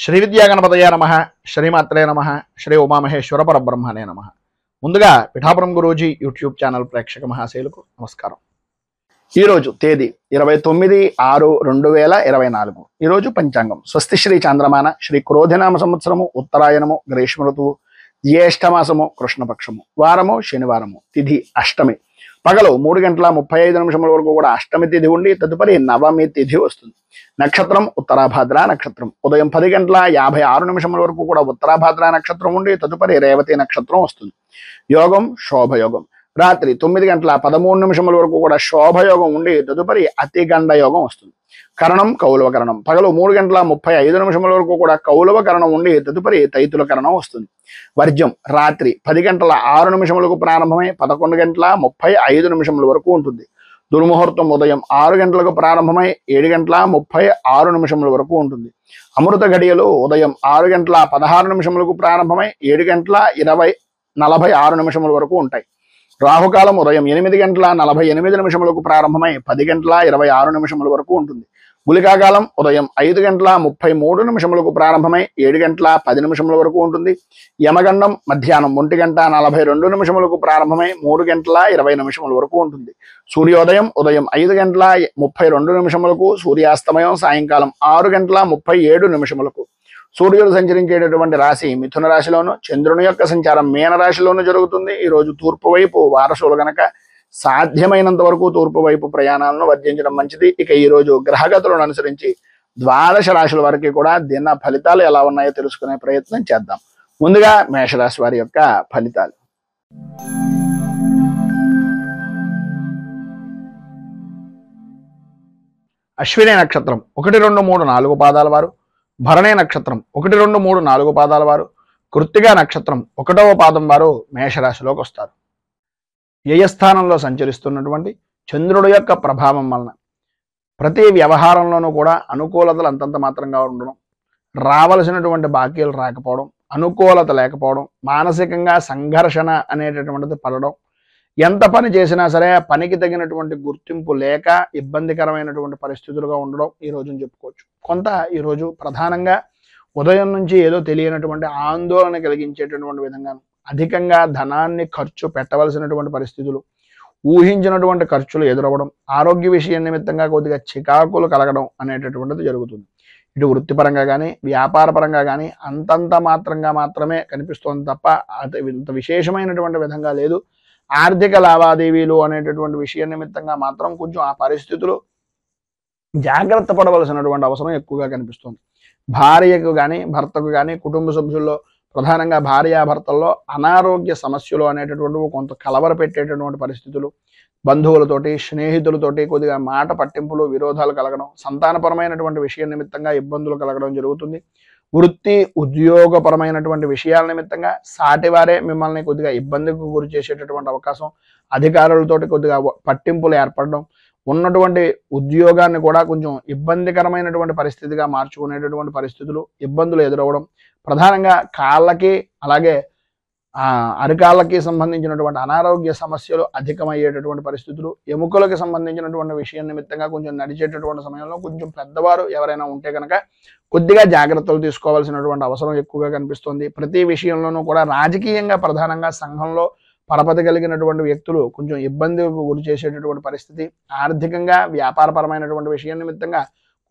శ్రీ విద్యాగణపతయ నమః, శ్రీమాత్రే నమః, శ్రీ ఉమామహేశ్వర పరబ్రహ్మణే నమః. ముందుగా పిఠాపురం గురూజీ యూట్యూబ్ ఛానల్ ప్రేక్షక మహాశైలకు నమస్కారం. ఈరోజు తేదీ 29/6/2024. ఈరోజు పంచాంగం స్వస్తి శ్రీ చాంద్రమాన శ్రీ క్రోధినామ సంవత్సరము ఉత్తరాయణము గ్రీష్మ ఋతువు జ్యేష్ఠమాసము కృష్ణపక్షము వారము శనివారము తిథి అష్టమి పగలు 3:35 వరకు కూడా అష్టమి తిథి ఉండి తదుపరి నవమి తిథి వస్తుంది. నక్షత్రం ఉత్తరాభాద్ర నక్షత్రం ఉదయం 10:56 వరకు కూడా ఉత్తరాభాద్ర నక్షత్రం ఉండి తదుపరి రేవతి నక్షత్రం వస్తుంది. యోగం శోభయోగం రాత్రి 9:13 వరకు కూడా శోభయోగం ఉండి తదుపరి అతిగండ యోగం వస్తుంది. కరణం కౌలవ కరణం పగలు 3:35 వరకు కూడా కౌలవ కరణం ఉండి తదుపరి తైతుల కరణం వస్తుంది. వర్జ్యం రాత్రి 10:06 ప్రారంభమై 11:35 వరకు ఉంటుంది. దుర్ముహూర్తం ఉదయం 6 గంటలకు ప్రారంభమై 7:36 వరకు ఉంటుంది. అమృత గడియలు ఉదయం 6:16 ప్రారంభమై 7:46 వరకు ఉంటాయి. రాహుకాలం ఉదయం 8:48 ప్రారంభమై 10:26 వరకు ఉంటుంది. గుళికాకాలం ఉదయం 5:33 ప్రారంభమై 7:10 వరకు ఉంటుంది. యమగండం మధ్యాహ్నం 1:42 ప్రారంభమై 3:20 వరకు ఉంటుంది. సూర్యోదయం ఉదయం 5:32 సూర్యాస్తమయం సాయంకాలం 6:37 సూర్యుడు సంచరించేటటువంటి రాశి మిథున రాశిలోను, చంద్రుని యొక్క సంచారం మీన రాశిలోను జరుగుతుంది. ఈరోజు తూర్పు వైపు వారసులు గనక సాధ్యమైనంత వరకు తూర్పు వైపు ప్రయాణాలను వర్జించడం మంచిది. ఇక ఈరోజు గ్రహగతులను అనుసరించి 12 రాశుల వారికి కూడా దిన ఫలితాలు ఎలా ఉన్నాయో తెలుసుకునే ప్రయత్నం చేద్దాం. ముందుగా మేషరాశి వారి యొక్క ఫలితాలు. అశ్విని నక్షత్రం 1, 2, 3, 4 పాదాల వారు, భరణి నక్షత్రం 1, 2, 3, 4 పాదాల వారు, కృత్తిక నక్షత్రం 1వ పాదం వారు మేషరాశిలోకి వస్తారు. వ్యయస్థానంలో సంచరిస్తున్నటువంటి చంద్రుడి యొక్క ప్రభావం వలన ప్రతి వ్యవహారంలోనూ కూడా అనుకూలతలు అంతంత మాత్రంగా ఉండడం, రావలసినటువంటి బాకీలు రాకపోవడం, అనుకూలత లేకపోవడం, మానసికంగా సంఘర్షణ అనేటటువంటిది పడడం, ఎంత పని చేసినా సరే పనికి తగినటువంటి గుర్తింపు లేక ఇబ్బందికరమైనటువంటి పరిస్థితులుగా ఉండడం ఈ రోజుని చెప్పుకోవచ్చు. కొంత ఈరోజు ప్రధానంగా ఉదయం నుంచి ఏదో తెలియనటువంటి ఆందోళన కలిగించేటటువంటి విధంగా అధికంగా ధనాన్ని ఖర్చు పెట్టవలసినటువంటి పరిస్థితులు, ఊహించినటువంటి ఖర్చులు ఎదురవ్వడం, ఆరోగ్య విషయం నిమిత్తంగా కొద్దిగా చికాకులు కలగడం అనేటటువంటిది జరుగుతుంది. ఇటు వృత్తిపరంగా కానీ వ్యాపారపరంగా కానీ అంతంత మాత్రమే కనిపిస్తోంది తప్ప ఇంత విశేషమైనటువంటి విధంగా లేదు. ఆర్థిక లావాదేవీలు అనేటటువంటి విషయం నిమిత్తంగా మాత్రం కొంచెం ఆ పరిస్థితులు జాగ్రత్త పడవలసినటువంటి అవసరం ఎక్కువగా కనిపిస్తుంది. భార్యకు కానీ భర్తకు కానీ కుటుంబ సభ్యుల్లో ప్రధానంగా భార్యాభర్తల్లో అనారోగ్య సమస్యలు అనేటటువంటివి కొంత కలవర పెట్టేటటువంటి పరిస్థితులు, బంధువులతోటి స్నేహితులతోటి కొద్దిగా మాట పట్టింపులు విరోధాలు కలగడం, సంతానపరమైనటువంటి విషయం నిమిత్తంగా ఇబ్బందులు కలగడం జరుగుతుంది. వృత్తి ఉద్యోగపరమైనటువంటి విషయాల నిమిత్తంగా సాటివారే మిమ్మల్ని కొద్దిగా ఇబ్బందికి గురి చేసేటటువంటి అవకాశం, అధికారులతోటి కొద్దిగా పట్టింపులు ఏర్పడడం, ఉన్నటువంటి ఉద్యోగాన్ని కూడా కొంచెం ఇబ్బందికరమైనటువంటి పరిస్థితిగా మార్చుకునేటటువంటి పరిస్థితులు, ఇబ్బందులు ఎదురవ్వడం, ప్రధానంగా కాళ్ళకి అలాగే అరికాళ్ళకి సంబంధించినటువంటి అనారోగ్య సమస్యలు అధికమయ్యేటటువంటి పరిస్థితులు, ఎముకలకు సంబంధించినటువంటి విషయం నిమిత్తంగా కొంచెం నడిచేటటువంటి సమయంలో కొంచెం పెద్దవారు ఎవరైనా ఉంటే కనుక కొద్దిగా జాగ్రత్తలు తీసుకోవాల్సినటువంటి అవసరం ఎక్కువగా కనిపిస్తుంది. ప్రతి విషయంలోనూ కూడా రాజకీయంగా ప్రధానంగా సంఘంలో పరపతి కలిగినటువంటి వ్యక్తులు కొంచెం ఇబ్బందికి గురి చేసేటటువంటి పరిస్థితి, ఆర్థికంగా వ్యాపారపరమైనటువంటి విషయం నిమిత్తంగా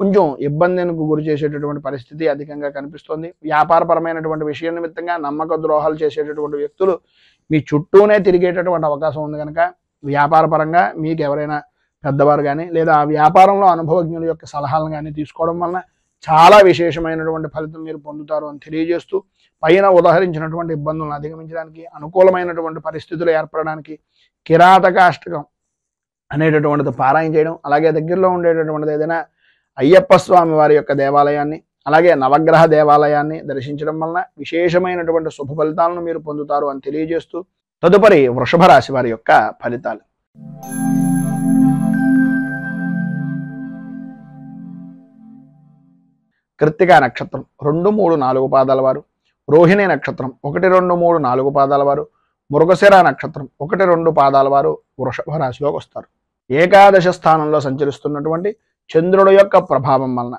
కొంచెం ఇబ్బందికి గురి చేసేటటువంటి పరిస్థితి అధికంగా కనిపిస్తుంది. వ్యాపారపరమైనటువంటి విషయం నిమిత్తంగా నమ్మక ద్రోహాలు చేసేటటువంటి వ్యక్తులు మీ చుట్టూనే తిరిగేటటువంటి అవకాశం ఉంది కనుక వ్యాపారపరంగా మీకు ఎవరైనా పెద్దవారు కానీ లేదా ఆ వ్యాపారంలో అనుభవజ్ఞుల యొక్క సలహాలను కానీ తీసుకోవడం వలన చాలా విశేషమైనటువంటి ఫలితం మీరు పొందుతారు అని తెలియజేస్తూ, పైన ఉదాహరించినటువంటి ఇబ్బందులను అధిగమించడానికి అనుకూలమైనటువంటి పరిస్థితులు ఏర్పడడానికి కిరాతకాష్టకం అనేటటువంటిది పారాయణ చేయడం, అలాగే దగ్గరలో ఉండేటటువంటిది ఏదైనా అయ్యప్ప స్వామి వారి యొక్క దేవాలయాన్ని అలాగే నవగ్రహ దేవాలయాన్ని దర్శించడం వలన విశేషమైనటువంటి శుభ ఫలితాలను మీరు పొందుతారు అని తెలియజేస్తూ, తదుపరి వృషభ రాశి వారి యొక్క ఫలితాలు. కృత్తిక నక్షత్రం 2, 3, 4 పాదాల వారు, రోహిణి నక్షత్రం 1, 2, 3, 4 పాదాల వారు, మృగశిర నక్షత్రం 1, 2 పాదాల వారు వృషభ రాశిలోకి వస్తారు. ఏకాదశ స్థానంలో సంచరిస్తున్నటువంటి చంద్రుడి యొక్క ప్రభావం వలన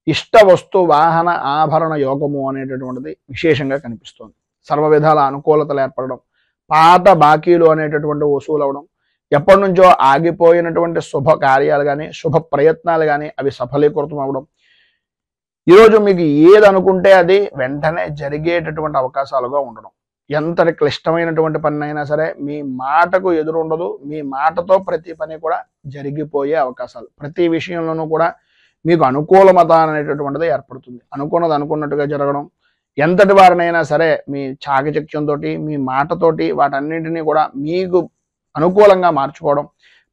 ఇష్ట వస్తు వాహన ఆభరణ యోగము అనేటటువంటిది విశేషంగా కనిపిస్తుంది. సర్వ విధాల అనుకూలతలు ఏర్పడడం, పాత బాకీలు అనేటటువంటి వసూలు అవడం, ఎప్పటి నుంచో ఆగిపోయినటువంటి శుభ కార్యాలు కానీ శుభ ప్రయత్నాలు కానీ అవి సఫలీకృతం అవడం, ఈరోజు మీకు ఏది అనుకుంటే అది వెంటనే జరిగేటటువంటి అవకాశాలుగా ఉండడం, ఎంతటి క్లిష్టమైనటువంటి పని అయినా సరే మీ మాటకు ఎదురు ఉండదు, మీ మాటతో ప్రతి పని కూడా జరిగిపోయే అవకాశాలు, ప్రతి విషయంలోనూ కూడా మీకు అనుకూలమత అనేటటువంటిది ఏర్పడుతుంది. అనుకున్నది అనుకున్నట్టుగా జరగడం, ఎంతటి వారినైనా సరే మీ చాకచక్యంతో మీ మాటతోటి వాటన్నింటినీ కూడా మీకు అనుకూలంగా మార్చుకోవడం,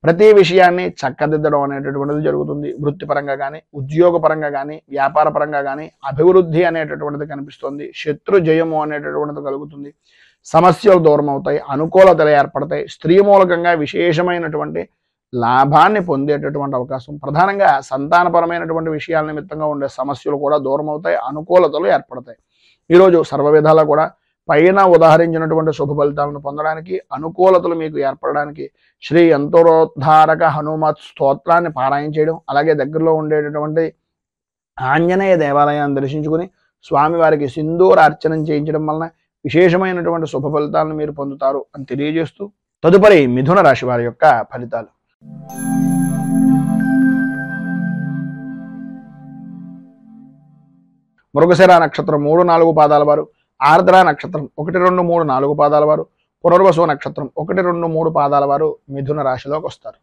ప్రతి విషయాన్ని చక్కదిద్దడం అనేటటువంటిది జరుగుతుంది. వృత్తిపరంగా కానీ ఉద్యోగపరంగా కానీ వ్యాపార పరంగా కానీ అభివృద్ధి అనేటటువంటిది కనిపిస్తుంది. శత్రు జయము అనేటటువంటిది కలుగుతుంది. సమస్యలు దూరం అవుతాయి, అనుకూలతలు ఏర్పడతాయి. స్త్రీ మూలకంగా విశేషమైనటువంటి లాభాన్ని పొందేటటువంటి అవకాశం, ప్రధానంగా సంతానపరమైనటువంటి విషయాల నిమిత్తంగా ఉండే సమస్యలు కూడా దూరం అవుతాయి, అనుకూలతలు ఏర్పడతాయి. ఈరోజు సర్వ విధాలా కూడా పైన ఉదాహరించినటువంటి శుభ ఫలితాలను పొందడానికి, అనుకూలతలు మీకు ఏర్పడడానికి శ్రీ యంత్రోద్ధారక హనుమత్ స్తోత్రాన్ని పారాయణ చేయడం, అలాగే దగ్గరలో ఉండేటటువంటి ఆంజనేయ దేవాలయాన్ని దర్శించుకుని స్వామివారికి సింధూర అర్చనం చేయించడం వలన విశేషమైనటువంటి శుభ ఫలితాలను మీరు పొందుతారు అని తెలియజేస్తూ, తదుపరి మిథున రాశి వారి యొక్క ఫలితాలు. మృగశిర నక్షత్రం 3, 4 పాదాల వారు, ఆర్ద్ర నక్షత్రం 1, 2, 3, 4 పాదాల వారు, పునర్వసు నక్షత్రం 1, 2, 3 పాదాల వారు మిథున రాశిలోకి వస్తారు.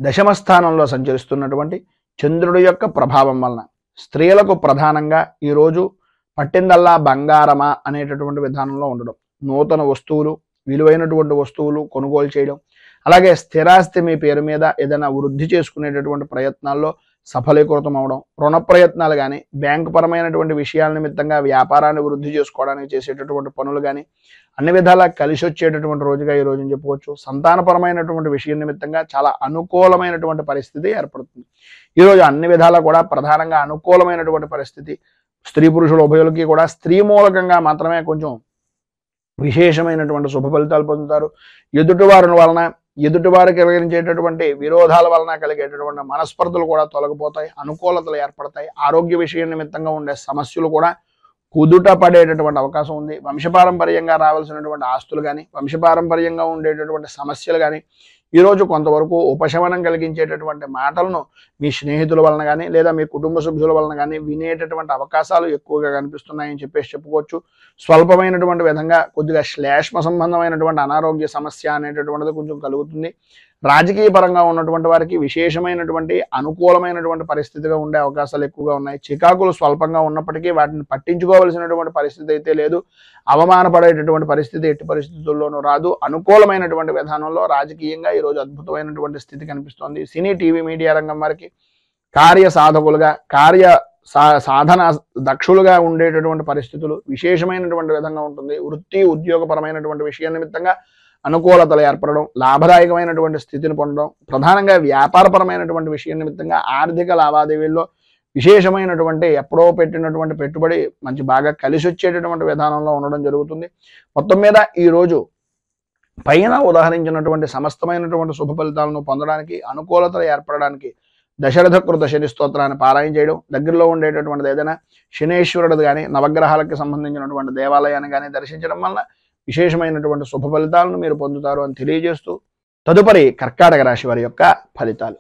దశమ స్థానంలో సంచరిస్తున్నటువంటి చంద్రుడి యొక్క ప్రభావం వలన స్త్రీలకు ప్రధానంగా ఈరోజు పట్టిందల్లా బంగారమా అనేటటువంటి విధానంలో ఉండడం, నూతన వస్తువులు, విలువైనటువంటి వస్తువులు కొనుగోలు చేయడం, అలాగే స్థిరాస్తి మీ పేరు మీద ఏదైనా వృద్ధి చేసుకునేటటువంటి ప్రయత్నాల్లో సఫలీకృతం అవడం, రుణ ప్రయత్నాలు కానీ బ్యాంకు పరమైనటువంటి విషయాల నిమిత్తంగా వ్యాపారాన్ని వృద్ధి చేసుకోవడానికి చేసేటటువంటి పనులు కానీ అన్ని విధాలా కలిసి వచ్చేటటువంటి రోజుగా ఈ రోజుని చెప్పుకోవచ్చు. సంతానపరమైనటువంటి విషయం నిమిత్తంగా చాలా అనుకూలమైనటువంటి పరిస్థితి ఏర్పడుతుంది. ఈరోజు అన్ని విధాలా కూడా ప్రధానంగా అనుకూలమైనటువంటి పరిస్థితి. స్త్రీ పురుషుల ఉభయులకి కూడా స్త్రీ మూలకంగా మాత్రమే కొంచెం విశేషమైనటువంటి శుభ ఫలితాలు పొందుతారు. ఎదుటివారు కలిగించేటటువంటి విరోధాల వలన కలిగేటటువంటి మనస్పర్ధలు కూడా తొలగిపోతాయి, అనుకూలతలు ఏర్పడతాయి. ఆరోగ్య విషయం నిమిత్తంగా ఉండే సమస్యలు కూడా కుదుట పడేటటువంటి అవకాశం ఉంది. వంశపారంపర్యంగా రావాల్సినటువంటి ఆస్తులు కానీ వంశపారంపర్యంగా ఉండేటటువంటి సమస్యలు కానీ ఈరోజు కొంతవరకు ఉపశమనం కలిగించేటటువంటి మాటలను మీ స్నేహితుల వలన కానీ లేదా మీ కుటుంబ సభ్యుల వలన కానీ వినేటటువంటి అవకాశాలు ఎక్కువగా కనిపిస్తున్నాయని చెప్పుకోవచ్చు. స్వల్పమైనటువంటి విధంగా కొద్దిగా శ్లేష్మ సంబంధమైనటువంటి అనారోగ్య సమస్య అనేటటువంటిది కొంచెం కలుగుతుంది. రాజకీయ పరంగా ఉన్నటువంటి వారికి విశేషమైనటువంటి అనుకూలమైనటువంటి పరిస్థితిగా ఉండే అవకాశాలు ఎక్కువగా ఉన్నాయి. చికాకులు స్వల్పంగా ఉన్నప్పటికీ వాటిని పట్టించుకోవాల్సినటువంటి పరిస్థితి అయితే లేదు. అవమానపడేటటువంటి పరిస్థితి ఎట్టి పరిస్థితుల్లోనూ రాదు. అనుకూలమైనటువంటి విధానంలో రాజకీయంగా ఈరోజు అద్భుతమైనటువంటి స్థితి కనిపిస్తోంది. సినీ టీవీ మీడియా రంగం వారికి కార్య సాధకులుగా సాధన దక్షులుగా ఉండేటటువంటి పరిస్థితులు విశేషమైనటువంటి విధంగా ఉంటుంది. వృత్తి ఉద్యోగపరమైనటువంటి విషయం నిమిత్తంగా అనుకూలతలు ఏర్పడడం, లాభదాయకమైనటువంటి స్థితిని పొందడం, ప్రధానంగా వ్యాపారపరమైనటువంటి విషయం నిమిత్తంగా ఆర్థిక లావాదేవీల్లో విశేషమైనటువంటి ఎప్పుడో పెట్టినటువంటి పెట్టుబడి మంచి బాగా కలిసి వచ్చేటటువంటి విధానంలో ఉండడం జరుగుతుంది. మొత్తం మీద ఈరోజు పైన ఉదాహరించినటువంటి సమస్తమైనటువంటి శుభ ఫలితాలను పొందడానికి, అనుకూలతలు ఏర్పడడానికి దశరథకృత శని స్తోత్రాన్ని పారాయణ చేయడం, దగ్గరలో ఉండేటటువంటిది ఏదైనా శనేశ్వరుడు కానీ నవగ్రహాలకు సంబంధించినటువంటి దేవాలయాన్ని కానీ దర్శించడం వల్ల విశేషమైనటువంటి శుభ ఫలితాలను మీరు పొందుతారు అని తెలియజేస్తూ, తదుపరి కర్కాటక రాశి వారి యొక్క ఫలితాలు.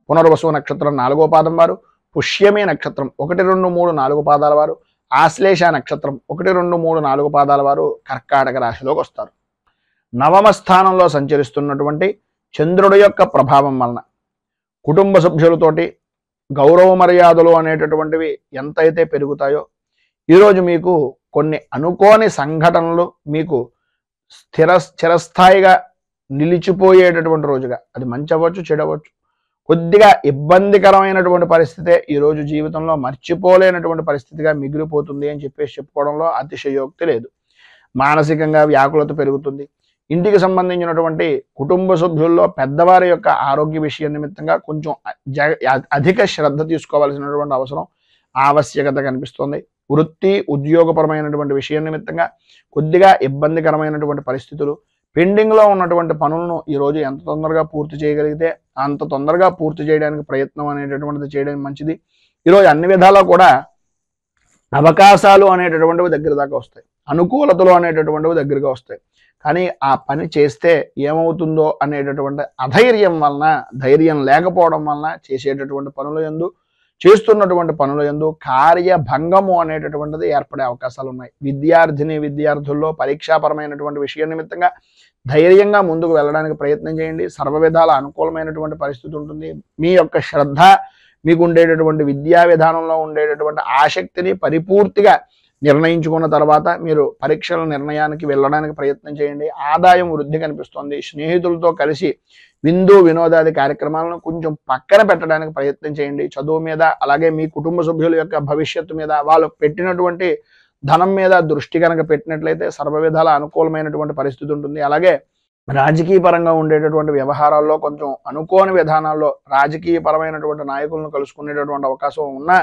పునర్వసు నక్షత్రం 4వ పాదం వారు, పుష్యమి నక్షత్రం 1, 2, 3, 4 పాదాల వారు, ఆశ్లేష నక్షత్రం 1, 2, 3, 4 పాదాల వారు కర్కాటక రాశిలోకి వస్తారు. నవమ స్థానంలో సంచరిస్తున్నటువంటి చంద్రుడి యొక్క ప్రభావం వలన కుటుంబ సభ్యులతోటి గౌరవ మర్యాదలు అనేటటువంటివి ఎంతైతే పెరుగుతాయో ఈరోజు మీకు కొన్ని అనుకోని సంఘటనలు మీకు చిరస్థాయిగా నిలిచిపోయేటటువంటి రోజుగా, అది మంచి అవ్వచ్చు చెడవచ్చు, కొద్దిగా ఇబ్బందికరమైనటువంటి పరిస్థితే ఈరోజు జీవితంలో మర్చిపోలేనటువంటి పరిస్థితిగా మిగిలిపోతుంది అని చెప్పుకోవడంలో అతిశయోక్తి లేదు. మానసికంగా వ్యాకులత పెరుగుతుంది. ఇంటికి సంబంధించినటువంటి కుటుంబ సభ్యుల్లో పెద్దవారి యొక్క ఆరోగ్య విషయం నిమిత్తంగా కొంచెం అధిక శ్రద్ధ తీసుకోవాల్సినటువంటి అవసరం ఆవశ్యకత కనిపిస్తుంది. వృత్తి ఉద్యోగపరమైనటువంటి విషయం నిమిత్తంగా కొద్దిగా ఇబ్బందికరమైనటువంటి పరిస్థితులు, పెండింగ్లో ఉన్నటువంటి పనులను ఈరోజు ఎంత తొందరగా పూర్తి చేయగలిగితే అంత తొందరగా పూర్తి చేయడానికి ప్రయత్నం అనేటటువంటిది చేయడం మంచిది. ఈరోజు అన్ని విధాలా కూడా అవకాశాలు అనేటటువంటివి దగ్గర దాకా వస్తాయి, అనుకూలతలు అనేటటువంటివి దగ్గరగా వస్తాయి. కానీ ఆ పని చేస్తే ఏమవుతుందో అనేటటువంటి అధైర్యం వలన, ధైర్యం లేకపోవడం వలన చేసేటటువంటి పనుల యందు, చేస్తున్నటువంటి పనుల యందు కార్యభంగము అనేటటువంటిది ఏర్పడే అవకాశాలు ఉన్నాయి. విద్యార్థుల్లో పరీక్షాపరమైనటువంటి విషయం నిమిత్తంగా ధైర్యంగా ముందుకు వెళ్ళడానికి ప్రయత్నం చేయండి. సర్వ విధాల అనుకూలమైనటువంటి పరిస్థితి ఉంటుంది. మీ యొక్క శ్రద్ధ, మీకు ఉండేటటువంటి విద్యా విధానంలో ఉండేటటువంటి ఆసక్తిని పరిపూర్తిగా నిర్ణయించుకున్న తర్వాత మీరు పరీక్షల నిర్ణయానికి వెళ్ళడానికి ప్రయత్నం చేయండి. ఆదాయం వృద్ధి కనిపిస్తుంది. స్నేహితులతో కలిసి విందు వినోదాది కార్యక్రమాలను కొంచెం పక్కన పెట్టడానికి ప్రయత్నం చేయండి. చదువు మీద, అలాగే మీ కుటుంబ సభ్యుల యొక్క భవిష్యత్తు మీద, వాళ్ళు పెట్టినటువంటి ధనం మీద దృష్టి కనుక పెట్టినట్లయితే సర్వ విధాల అనుకూలమైనటువంటి పరిస్థితి ఉంటుంది. అలాగే రాజకీయ పరంగా ఉండేటటువంటి వ్యవహారాల్లో కొంచెం అనుకోని విధానాల్లో రాజకీయపరమైనటువంటి నాయకులను కలుసుకునేటటువంటి అవకాశం ఉన్నా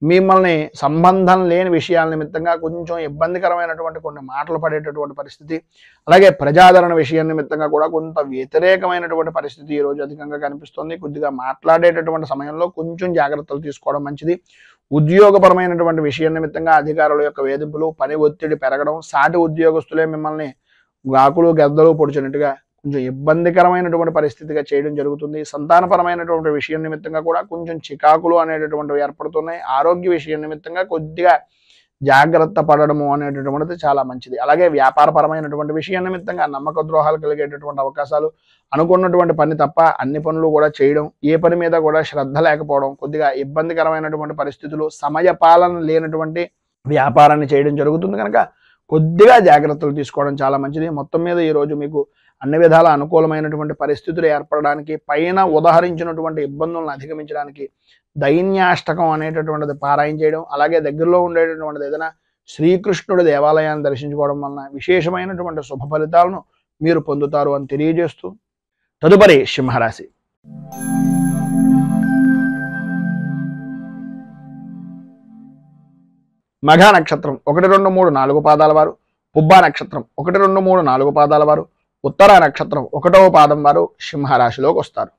మిమ్మల్ని సంబంధం లేని విషయాల నిమిత్తంగా కొంచెం ఇబ్బందికరమైనటువంటి కొన్ని మాటలు పడేటటువంటి పరిస్థితి, అలాగే ప్రజాదరణ విషయం నిమిత్తంగా కూడా కొంత వ్యతిరేకమైనటువంటి పరిస్థితి ఈరోజు అధికంగా కనిపిస్తుంది. కొద్దిగా మాట్లాడేటటువంటి సమయంలో కొంచెం జాగ్రత్తలు తీసుకోవడం మంచిది. ఉద్యోగపరమైనటువంటి విషయం నిమిత్తంగా అధికారుల యొక్క వేధింపులు, పని ఒత్తిడి పెరగడం, సాటి ఉద్యోగస్తులే మిమ్మల్ని గాకులు గద్దలు పొడిచినట్టుగా కొంచెం ఇబ్బందికరమైనటువంటి పరిస్థితిగా చేయడం జరుగుతుంది. సంతానపరమైనటువంటి విషయం నిమిత్తంగా కూడా కొంచెం చికాకులు అనేటటువంటివి ఏర్పడుతున్నాయి. ఆరోగ్య విషయం నిమిత్తంగా కొద్దిగా జాగ్రత్త పడడము అనేటటువంటిది చాలా మంచిది. అలాగే వ్యాపారపరమైనటువంటి విషయం నిమిత్తంగా నమ్మక ద్రోహాలు కలిగేటటువంటి అవకాశాలు, అనుకున్నటువంటి పని తప్ప అన్ని పనులు కూడా చేయడం, ఏ పని మీద కూడా శ్రద్ధ లేకపోవడం, కొద్దిగా ఇబ్బందికరమైనటువంటి పరిస్థితులు, సమయ పాలన లేనటువంటి వ్యాపారాన్ని చేయడం జరుగుతుంది. కనుక కొద్దిగా జాగ్రత్తలు తీసుకోవడం చాలా మంచిది. మొత్తం మీద ఈరోజు మీకు అన్ని విధాల అనుకూలమైనటువంటి పరిస్థితులు ఏర్పడడానికి, పైన ఉదాహరించినటువంటి ఇబ్బందులను అధిగమించడానికి దైన్యాష్టకం అనేటటువంటిది పారాయణ చేయడం, అలాగే దగ్గరలో ఉండేటటువంటిది ఏదైనా శ్రీకృష్ణుడి దేవాలయాన్ని దర్శించుకోవడం వలన విశేషమైనటువంటి శుభ ఫలితాలను మీరు పొందుతారు అని తెలియజేస్తూ, తదుపరి సింహరాశి. మఘ నక్షత్రం 1, 2, 3, 4 పాదాల వారు, పుబ్బా నక్షత్రం 1, 2, 3, 4 పాదాల వారు, ఉత్తర నక్షత్రం 1వ పాదం వారు సింహరాశిలోకి వస్తారు.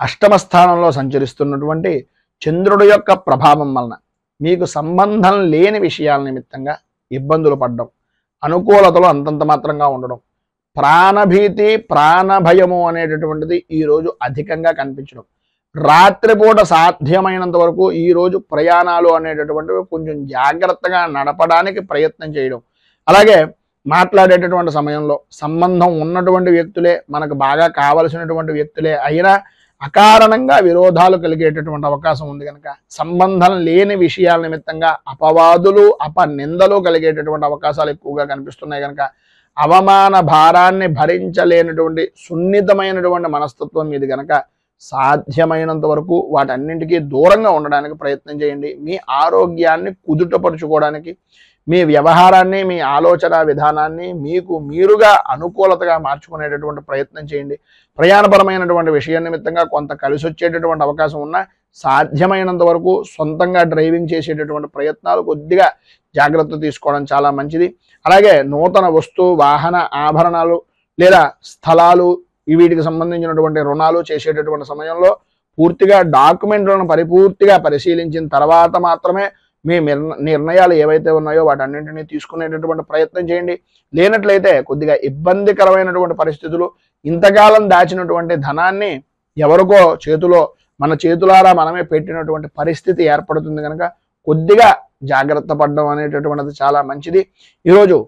అష్టమ స్థానంలో సంచరిస్తున్నటువంటి చంద్రుడి యొక్క ప్రభావం వలన మీకు సంబంధం లేని విషయాల నిమిత్తంగా ఇబ్బందులు పడడం, అనుకూలతలు అంతంత మాత్రంగా ఉండడం, ప్రాణభీతి, ప్రాణభయము అనేటటువంటిది ఈరోజు అధికంగా కనిపించడం, రాత్రిపూట సాధ్యమైనంత వరకు ఈరోజు ప్రయాణాలు అనేటటువంటివి కొంచెం జాగ్రత్తగా నడపడానికి ప్రయత్నం చేయడం, అలాగే మాట్లాడేటటువంటి సమయంలో సంబంధం ఉన్నటువంటి వ్యక్తులే, మనకు బాగా కావలసినటువంటి వ్యక్తులే అయినా అకారణంగా విరోధాలు కలిగేటటువంటి అవకాశం ఉంది. కనుక సంబంధం లేని విషయాల నిమిత్తంగా అపవాదులు, అపనిందలు కలిగేటటువంటి అవకాశాలు ఎక్కువగా కనిపిస్తున్నాయి. కనుక అవమాన భారాన్ని భరించలేనటువంటి సున్నితమైనటువంటి మనస్తత్వం మీది కనుక సాధ్యమైనంత వరకు వాటన్నింటికీ దూరంగా ఉండడానికి ప్రయత్నం చేయండి. మీ ఆరోగ్యాన్ని కుదుటపరుచుకోవడానికి, మీ వ్యవహారాన్ని, మీ ఆలోచన విధానాన్ని మీకు మీరుగా అనుకూలతగా మార్చుకునేటటువంటి ప్రయత్నం చేయండి. ప్రయాణపరమైనటువంటి విషయం నిమిత్తంగా కొంత కలిసి వచ్చేటటువంటి అవకాశం ఉన్నా సాధ్యమైనంత వరకు సొంతంగా డ్రైవింగ్ చేసేటటువంటి ప్రయత్నాలు కొద్దిగా జాగ్రత్త తీసుకోవడం చాలా మంచిది. అలాగే నూతన వస్తు వాహన ఆభరణాలు లేదా స్థలాలు, వీటికి సంబంధించినటువంటి రుణాలు చేసేటటువంటి సమయంలో పూర్తిగా డాక్యుమెంట్లను పరిపూర్తిగా పరిశీలించిన తర్వాత మాత్రమే మీ నిర్ణయాలు ఏవైతే ఉన్నాయో వాటన్నింటినీ తీసుకునేటటువంటి ప్రయత్నం చేయండి. లేనట్లయితే కొద్దిగా ఇబ్బందికరమైనటువంటి పరిస్థితులు, ఇంతకాలం దాచినటువంటి ధనాన్ని ఎవరికో చేతిలో, మన చేతులారా మనమే పెట్టినటువంటి పరిస్థితి ఏర్పడుతుంది. కనుక కొద్దిగా జాగ్రత్త పడడం అనేటటువంటిది చాలా మంచిది. ఈరోజు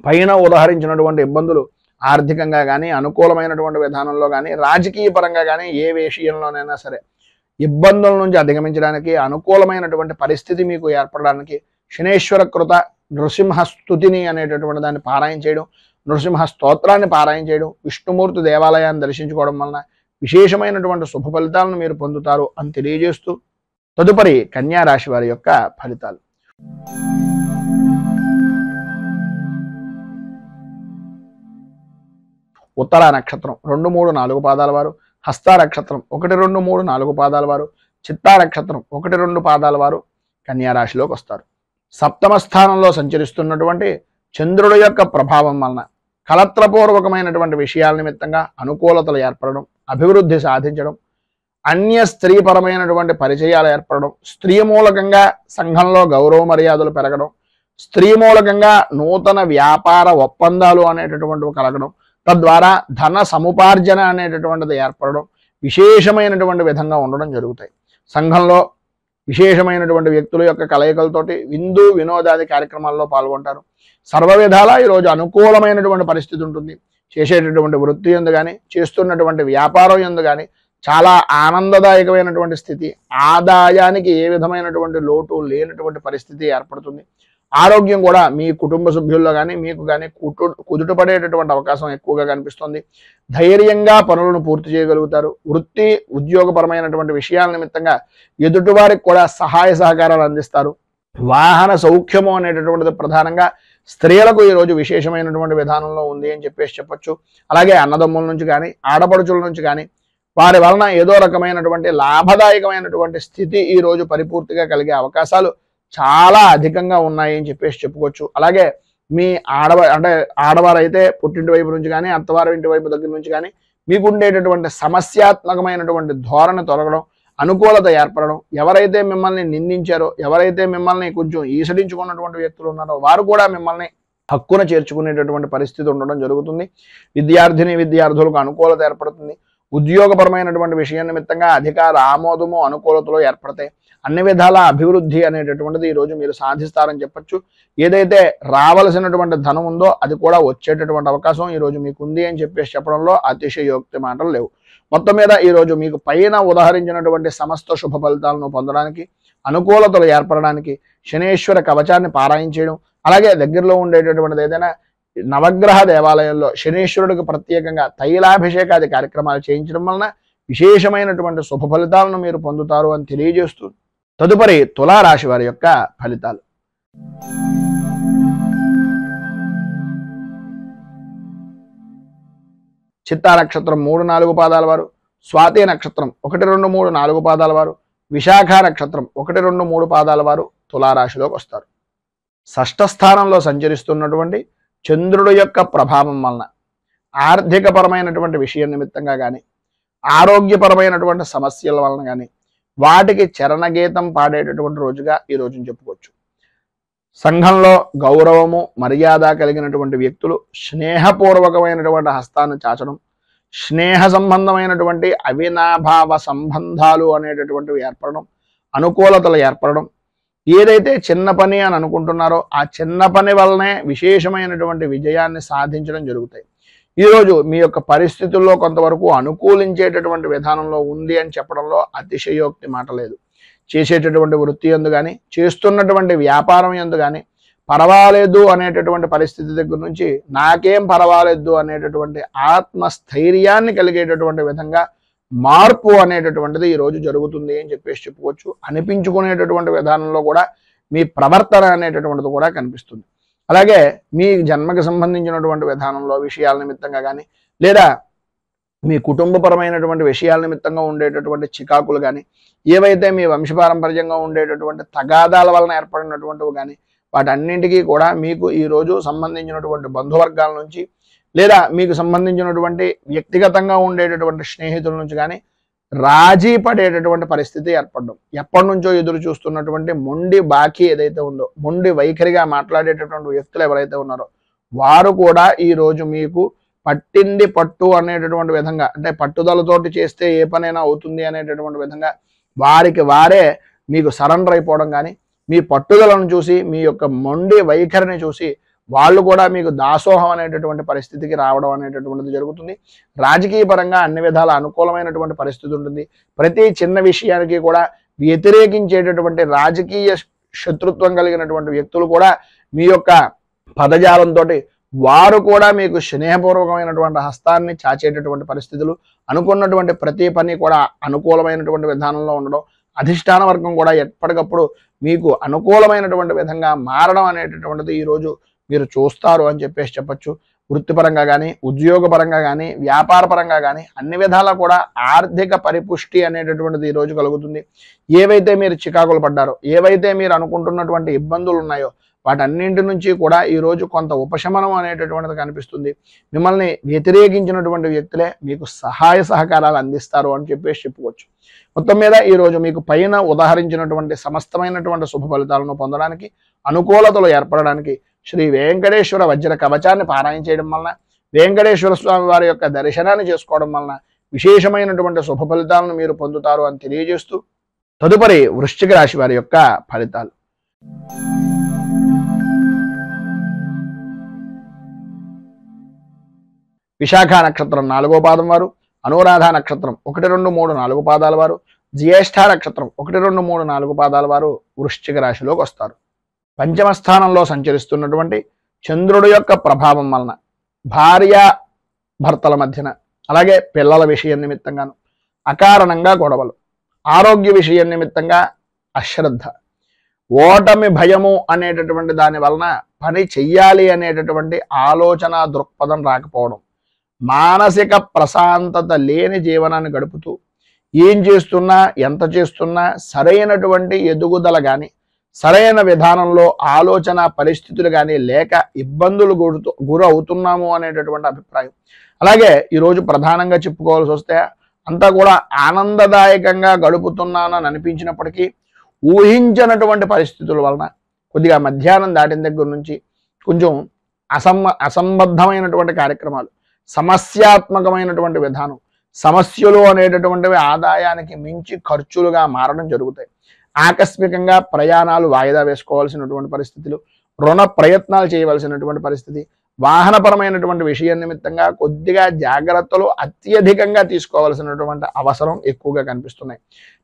పైన ఉదాహరించినటువంటి ఇబ్బందులు ఆర్థికంగా కానీ, అనుకూలమైనటువంటి విధానంలో కానీ, రాజకీయ పరంగా కానీ, ఏ విషయంలోనైనా సరే ఇబ్బందుల నుంచి అధిగమించడానికి, అనుకూలమైనటువంటి పరిస్థితి మీకు ఏర్పడడానికి శనేశ్వర కృత నృసింహస్తుతిని అనేటటువంటి దాన్ని పారాయణ చేయడం, నృసింహ స్తోత్రాన్ని పారాయణ చేయడం, విష్ణుమూర్తి దేవాలయాన్ని దర్శించుకోవడం వలన విశేషమైనటువంటి శుభ ఫలితాలను మీరు పొందుతారు అని తెలియజేస్తూ, తదుపరి కన్యా రాశి వారి యొక్క ఫలితాలు. ఉత్తర నక్షత్రం 2, 3, 4 పాదాల వారు, హస్త నక్షత్రం 1, 2, 3, 4 పాదాల వారు, చిత్తా నక్షత్రం 1, 2 పాదాల వారు కన్యా రాశిలోకి వస్తారు. సప్తమ స్థానంలో సంచరిస్తున్నటువంటి చంద్రుడి యొక్క ప్రభావం వలన కలత్రపూర్వకమైనటువంటి విషయాల నిమిత్తంగా అనుకూలతలు ఏర్పడడం, అభివృద్ధి సాధించడం, అన్య స్త్రీపరమైనటువంటి పరిచయాలు ఏర్పడడం, స్త్రీ మూలకంగా సంఘంలో గౌరవ మర్యాదలు పెరగడం, స్త్రీ మూలకంగా నూతన వ్యాపార ఒప్పందాలు అనేటటువంటివి కలగడం, తద్వారా ధన సముపార్జన అనేటటువంటిది ఏర్పడడం విశేషమైనటువంటి విధంగా ఉండడం జరుగుతాయి. సంఘంలో విశేషమైనటువంటి వ్యక్తుల యొక్క కలయికలతోటి విందు వినోదాది కార్యక్రమాల్లో పాల్గొంటారు. సర్వ విధాలా ఈరోజు అనుకూలమైనటువంటి పరిస్థితి ఉంటుంది. చేసేటటువంటి వృత్తి యందు కానీ, చేస్తున్నటువంటి వ్యాపారం యందు కానీ చాలా ఆనందదాయకమైనటువంటి స్థితి, ఆదాయానికి ఏ విధమైనటువంటి లోటు లేనటువంటి పరిస్థితి ఏర్పడుతుంది. ఆరోగ్యం కూడా మీ కుటుంబ సభ్యుల్లో కానీ మీకు కానీ కుదుటపడేటటువంటి అవకాశం ఎక్కువగా కనిపిస్తుంది. ధైర్యంగా పనులను పూర్తి చేయగలుగుతారు. వృత్తి ఉద్యోగపరమైనటువంటి విషయాల నిమిత్తంగా ఎదుటివారికి కూడా సహాయ సహకారాలు అందిస్తారు. వాహన సౌఖ్యము అనేటటువంటిది ప్రధానంగా స్త్రీలకు ఈరోజు విశేషమైనటువంటి విధానంలో ఉంది అని చెప్పొచ్చు. అలాగే అన్నదమ్ముల నుంచి కానీ, ఆడపడుచుల నుంచి కానీ వారి వలన ఏదో రకమైనటువంటి లాభదాయకమైనటువంటి స్థితి ఈరోజు పరిపూర్తిగా కలిగే అవకాశాలు చాలా అధికంగా ఉన్నాయి అని చెప్పుకోవచ్చు. అలాగే మీ ఆడవారైతే పుట్టింటి వైపు నుంచి కానీ, అత్తవారి ఇంటి వైపు దగ్గర నుంచి కానీ మీకు ఉండేటటువంటి సమస్యాత్మకమైనటువంటి ధోరణి తొలగడం, అనుకూలత ఏర్పడడం, ఎవరైతే మిమ్మల్ని నిందించారో, ఎవరైతే మిమ్మల్ని కొంచెం ఈసడించుకున్నటువంటి వ్యక్తులు ఉన్నారో వారు కూడా మిమ్మల్ని హక్కున చేర్చుకునేటటువంటి పరిస్థితి ఉండడం జరుగుతుంది. విద్యార్థులకు అనుకూలత ఏర్పడుతుంది. ఉద్యోగపరమైనటువంటి విషయం నిమిత్తంగా అధికార ఆమోదము అనుకూలతలు ఏర్పడతాయి. అన్ని విధాల అభివృద్ధి అనేటటువంటిది ఈరోజు మీరు సాధిస్తారని చెప్పచ్చు. ఏదైతే రావలసినటువంటి ధనం ఉందో అది కూడా వచ్చేటటువంటి అవకాశం ఈరోజు మీకు ఉంది అని చెప్పడంలో అతిశయోక్తి మాటలు లేవు. మొత్తం మీద ఈరోజు మీకు పైన ఉదాహరించినటువంటి సమస్త శుభ ఫలితాలను పొందడానికి, అనుకూలతలు ఏర్పడడానికి శనేశ్వర కవచాన్ని పారాయణ చేయడం, అలాగే దగ్గరలో ఉండేటటువంటిది ఏదైనా నవగ్రహ దేవాలయంలో శనీశ్వరుడికి ప్రత్యేకంగా తైలాభిషేకాది కార్యక్రమాలు చేయించడం వలన విశేషమైనటువంటి శుభ ఫలితాలను మీరు పొందుతారు అని తెలియజేస్తూ తదుపరి తులారాశి వారి యొక్క ఫలితాలు. చిత్తా నక్షత్రం 3-4 పాదాల వారు, స్వాతి నక్షత్రం 1-2-3-4 పాదాల వారు, విశాఖ నక్షత్రం 1-2-3 పాదాల వారు తులారాశిలోకి వస్తారు. షష్ఠ స్థానంలో సంచరిస్తున్నటువంటి చంద్రుడు యొక్క ప్రభావం వలన ఆర్థికపరమైనటువంటి విషయం నిమిత్తంగా కానీ, ఆరోగ్యపరమైనటువంటి సమస్యల వలన కానీ వాటికి చరణగీతం పాడేటటువంటి రోజుగా ఈ రోజును చెప్పుకోవచ్చు. సంఘంలో గౌరవము మర్యాద కలిగినటువంటి వ్యక్తులు స్నేహపూర్వకమైనటువంటి హస్తాన్ని చాచడం, స్నేహ సంబంధమైనటువంటి అవినాభావ సంబంధాలు అనేటటువంటివి ఏర్పడడం, అనుకూలతలు ఏర్పడడం, ఏదైతే చిన్న పని అని అనుకుంటున్నారో ఆ చిన్న పని వల్లనే విశేషమైనటువంటి విజయాన్ని సాధించడం జరుగుతాయి. ఈరోజు మీ యొక్క పరిస్థితుల్లో కొంతవరకు అనుకూలించేటటువంటి విధానంలో ఉంది అని చెప్పడంలో అతిశయోక్తి మాట లేదు. చేసేటటువంటి వృత్తి యందు కానీ, చేస్తున్నటువంటి వ్యాపారం యందు కానీ పర్వాలేదు అనేటటువంటి పరిస్థితి దగ్గర నుంచి నాకేం పర్వాలేదు అనేటటువంటి ఆత్మస్థైర్యాన్ని కలిగేటటువంటి విధంగా మార్పు అనేటటువంటిది ఈరోజు జరుగుతుంది అని చెప్పుకోవచ్చు. అనిపించుకునేటటువంటి విధానంలో కూడా మీ ప్రవర్తన అనేటటువంటిది కూడా కనిపిస్తుంది. అలాగే మీ జన్మకి సంబంధించినటువంటి విధానంలో విషయాల నిమిత్తంగా కానీ, లేదా మీ కుటుంబపరమైనటువంటి విషయాల నిమిత్తంగా ఉండేటటువంటి చికాకులు కానీ, ఏవైతే మీ వంశపారంపర్యంగా ఉండేటటువంటి తగాదాల వలన ఏర్పడినటువంటివి కానీ వాటన్నింటికీ కూడా మీకు ఈరోజు సంబంధించినటువంటి బంధువర్గాల నుంచి, లేదా మీకు సంబంధించినటువంటి వ్యక్తిగతంగా ఉండేటటువంటి స్నేహితుల నుంచి కానీ రాజీ పడేటటువంటి పరిస్థితి ఏర్పడడం, ఎప్పటి నుంచో ఎదురు చూస్తున్నటువంటి మొండి బాకీ ఏదైతే ఉందో, మొండి వైఖరిగా మాట్లాడేటటువంటి వ్యక్తులు ఎవరైతే ఉన్నారో వారు కూడా ఈరోజు మీకు పట్టింది పట్టు అనేటటువంటి విధంగా, అంటే పట్టుదలతోటి చేస్తే ఏ పనైనా అవుతుంది అనేటటువంటి విధంగా వారికి వారే మీకు సరెండర్ అయిపోవడం కానీ, మీ పట్టుదలను చూసి, మీ యొక్క మొండి వైఖరిని చూసి వాళ్ళు కూడా మీకు దాసోహం అనేటటువంటి పరిస్థితికి రావడం అనేటటువంటిది జరుగుతుంది. రాజకీయ పరంగా అన్ని విధాల అనుకూలమైనటువంటి పరిస్థితి ఉంటుంది. ప్రతి చిన్న విషయానికి కూడా వ్యతిరేకించేటటువంటి రాజకీయ శత్రుత్వం కలిగినటువంటి వ్యక్తులు కూడా మీ యొక్క పదజాలంతో వారు కూడా మీకు స్నేహపూర్వకమైనటువంటి హస్తాన్ని చాచేటటువంటి పరిస్థితులు, అనుకున్నటువంటి ప్రతి పని కూడా అనుకూలమైనటువంటి విధానంలో ఉండడం, అధిష్టాన వర్గం కూడా ఎప్పటికప్పుడు మీకు అనుకూలమైనటువంటి విధంగా మారడం అనేటటువంటిది ఈరోజు మీరు చూస్తారు అని చెప్పొచ్చు. వృత్తిపరంగా కానీ, ఉద్యోగపరంగా కానీ, వ్యాపారపరంగా కానీ అన్ని విధాలా కూడా ఆర్థిక పరిపుష్టి అనేటటువంటిది ఈ రోజు కలుగుతుంది. ఏవైతే మీరు చికాకులు పడ్డారో, ఏవైతే మీరు అనుకుంటున్నటువంటి ఇబ్బందులు ఉన్నాయో వాటన్నింటి నుంచి కూడా ఈరోజు కొంత ఉపశమనం అనేటటువంటిది కనిపిస్తుంది. మిమ్మల్ని వ్యతిరేకించినటువంటి వ్యక్తులే మీకు సహాయ సహకారాలు అందిస్తారు అని చెప్పేసి చెప్పుకోవచ్చు. మొత్తం మీద ఈరోజు మీకు పైన ఉదాహరించినటువంటి సమస్తమైనటువంటి శుభ ఫలితాలను పొందడానికి, అనుకూలతలు ఏర్పడడానికి శ్రీ వెంకటేశ్వర వజ్ర కవచాన్ని పారాయణ చేయడం వలన, వెంకటేశ్వర స్వామి వారి యొక్క దర్శనాన్ని చేసుకోవడం వలన విశేషమైనటువంటి శుభ ఫలితాలను మీరు పొందుతారు అని తెలియజేస్తూ, తదుపరి వృశ్చిక రాశి వారి యొక్క ఫలితాలు. విశాఖ నక్షత్రం 4వ పాదం వారు, అనురాధ నక్షత్రం 1, 2, 3, 4 పాదాల వారు, జ్యేష్ఠ నక్షత్రం 1, 2, 3, 4 పాదాల వారు వృశ్చిక రాశిలోకి వస్తారు. పంచమ స్థానంలో సంచరిస్తున్నటువంటి చంద్రుడి యొక్క ప్రభావం వలన భార్య భర్తల మధ్యన, అలాగే పిల్లల విషయం నిమిత్తంగాను అకారణంగా గొడవలు, ఆరోగ్య విషయం నిమిత్తంగా అశ్రద్ధ, ఓటమి భయము అనేటటువంటి దాని వలన పని చెయ్యాలి అనేటటువంటి ఆలోచన దృక్పథం రాకపోవడం, మానసిక ప్రశాంతత లేని జీవనాన్ని గడుపుతూ ఏం చేస్తున్నా, ఎంత చేస్తున్నా సరైనటువంటి ఎదుగుదల కానీ, సరైన విధానంలో ఆలోచన పరిస్థితులు కానీ లేక ఇబ్బందులు గురి అవుతున్నాము అనేటటువంటి అభిప్రాయం. అలాగే ఈరోజు ప్రధానంగా చెప్పుకోవాల్సి వస్తే అంతా కూడా ఆనందదాయకంగా గడుపుతున్నానని అనిపించినప్పటికీ ఊహించినటువంటి పరిస్థితుల వలన కొద్దిగా మధ్యాహ్నం దాటిన దగ్గర నుంచి కొంచెం అసంబద్ధమైనటువంటి కార్యక్రమాలు, సమస్యాత్మకమైనటువంటి విధానం, సమస్యలు అనేటటువంటివి ఆదాయానికి మించి ఖర్చులుగా మారడం జరుగుతాయి. ఆకస్మికంగా ప్రయాణాలు వాయిదా వేసుకోవాల్సినటువంటి పరిస్థితులు, రుణ ప్రయత్నాలు చేయవలసినటువంటి పరిస్థితి, వాహనపరమైనటువంటి విషయం నిమిత్తంగా కొద్దిగా జాగ్రత్తలు అత్యధికంగా తీసుకోవాల్సినటువంటి అవసరం ఎక్కువగా కనిపిస్తున్నాయి.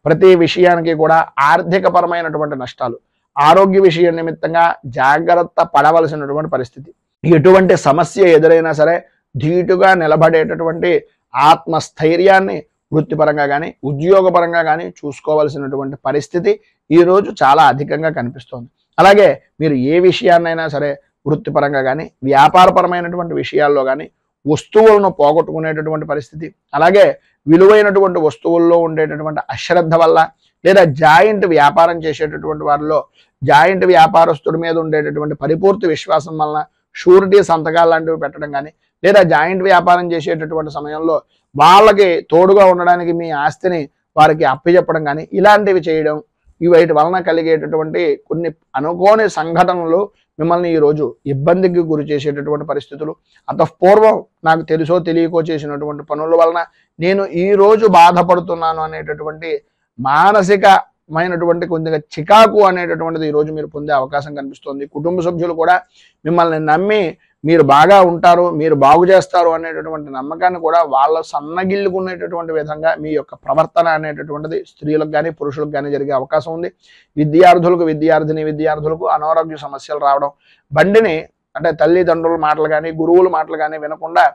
ప్రతి విషయానికి కూడా ఆర్థిక పరమైనటువంటి నష్టాలు, ఆరోగ్య విషయం నిమిత్తంగా జాగ్రత్త పడవలసినటువంటి పరిస్థితి. ఎటువంటి సమస్య ఎదురైనా సరే ధీటుగా నిలబడేటటువంటి ఆత్మస్థైర్యాన్ని వృత్తిపరంగా కానీ, ఉద్యోగపరంగా కానీ చూసుకోవాల్సినటువంటి పరిస్థితి ఈరోజు చాలా అధికంగా కనిపిస్తోంది. అలాగే మీరు ఏ విషయాన్నైనా సరే వృత్తిపరంగా కానీ, వ్యాపారపరమైనటువంటి విషయాల్లో కానీ వస్తువులను పోగొట్టుకునేటటువంటి పరిస్థితి, అలాగే విలువైనటువంటి వస్తువుల్లో ఉండేటటువంటి అశ్రద్ధ వల్ల, లేదా జాయింట్ వ్యాపారం చేసేటటువంటి వారిలో జాయింట్ వ్యాపారస్తుడి మీద ఉండేటటువంటి పరిపూర్తి విశ్వాసం వలన షూరిటీ సంతకాలు లాంటివి పెట్టడం కానీ, లేదా జాయింట్ వ్యాపారం చేసేటటువంటి సమయంలో వాళ్ళకి తోడుగా ఉండడానికి మీ ఆస్తిని వారికి అప్పచెప్పడం కానీ ఇలాంటివి చేయడం, వీటి వలన కలిగేటటువంటి కొన్ని అనుకోని సంఘటనలు మిమ్మల్ని ఈరోజు ఇబ్బందికి గురి చేసేటటువంటి పరిస్థితులు, అంతఃపూర్వం నాకు తెలుసో తెలియకో చేసినటువంటి పనుల వలన నేను ఈరోజు బాధపడుతున్నాను అనేటటువంటి మానసికమైనటువంటి కొద్దిగా చికాకు అనేటటువంటిది ఈరోజు మీరు పొందే అవకాశం కనిపిస్తుంది. కుటుంబ సభ్యులు కూడా మిమ్మల్ని నమ్మి మీరు బాగా ఉంటారు, మీరు బాగు చేస్తారు అనేటటువంటి నమ్మకాన్ని కూడా వాళ్ళ సన్నగిల్లుకునేటటువంటి విధంగా మీ యొక్క ప్రవర్తన అనేటటువంటిది స్త్రీలకు కానీ పురుషులకు కానీ జరిగే అవకాశం ఉంది. విద్యార్థులకు అనారోగ్య సమస్యలు రావడం, బండిని అంటే తల్లిదండ్రుల మాటలు కానీ గురువుల మాటలు కానీ వినకుండా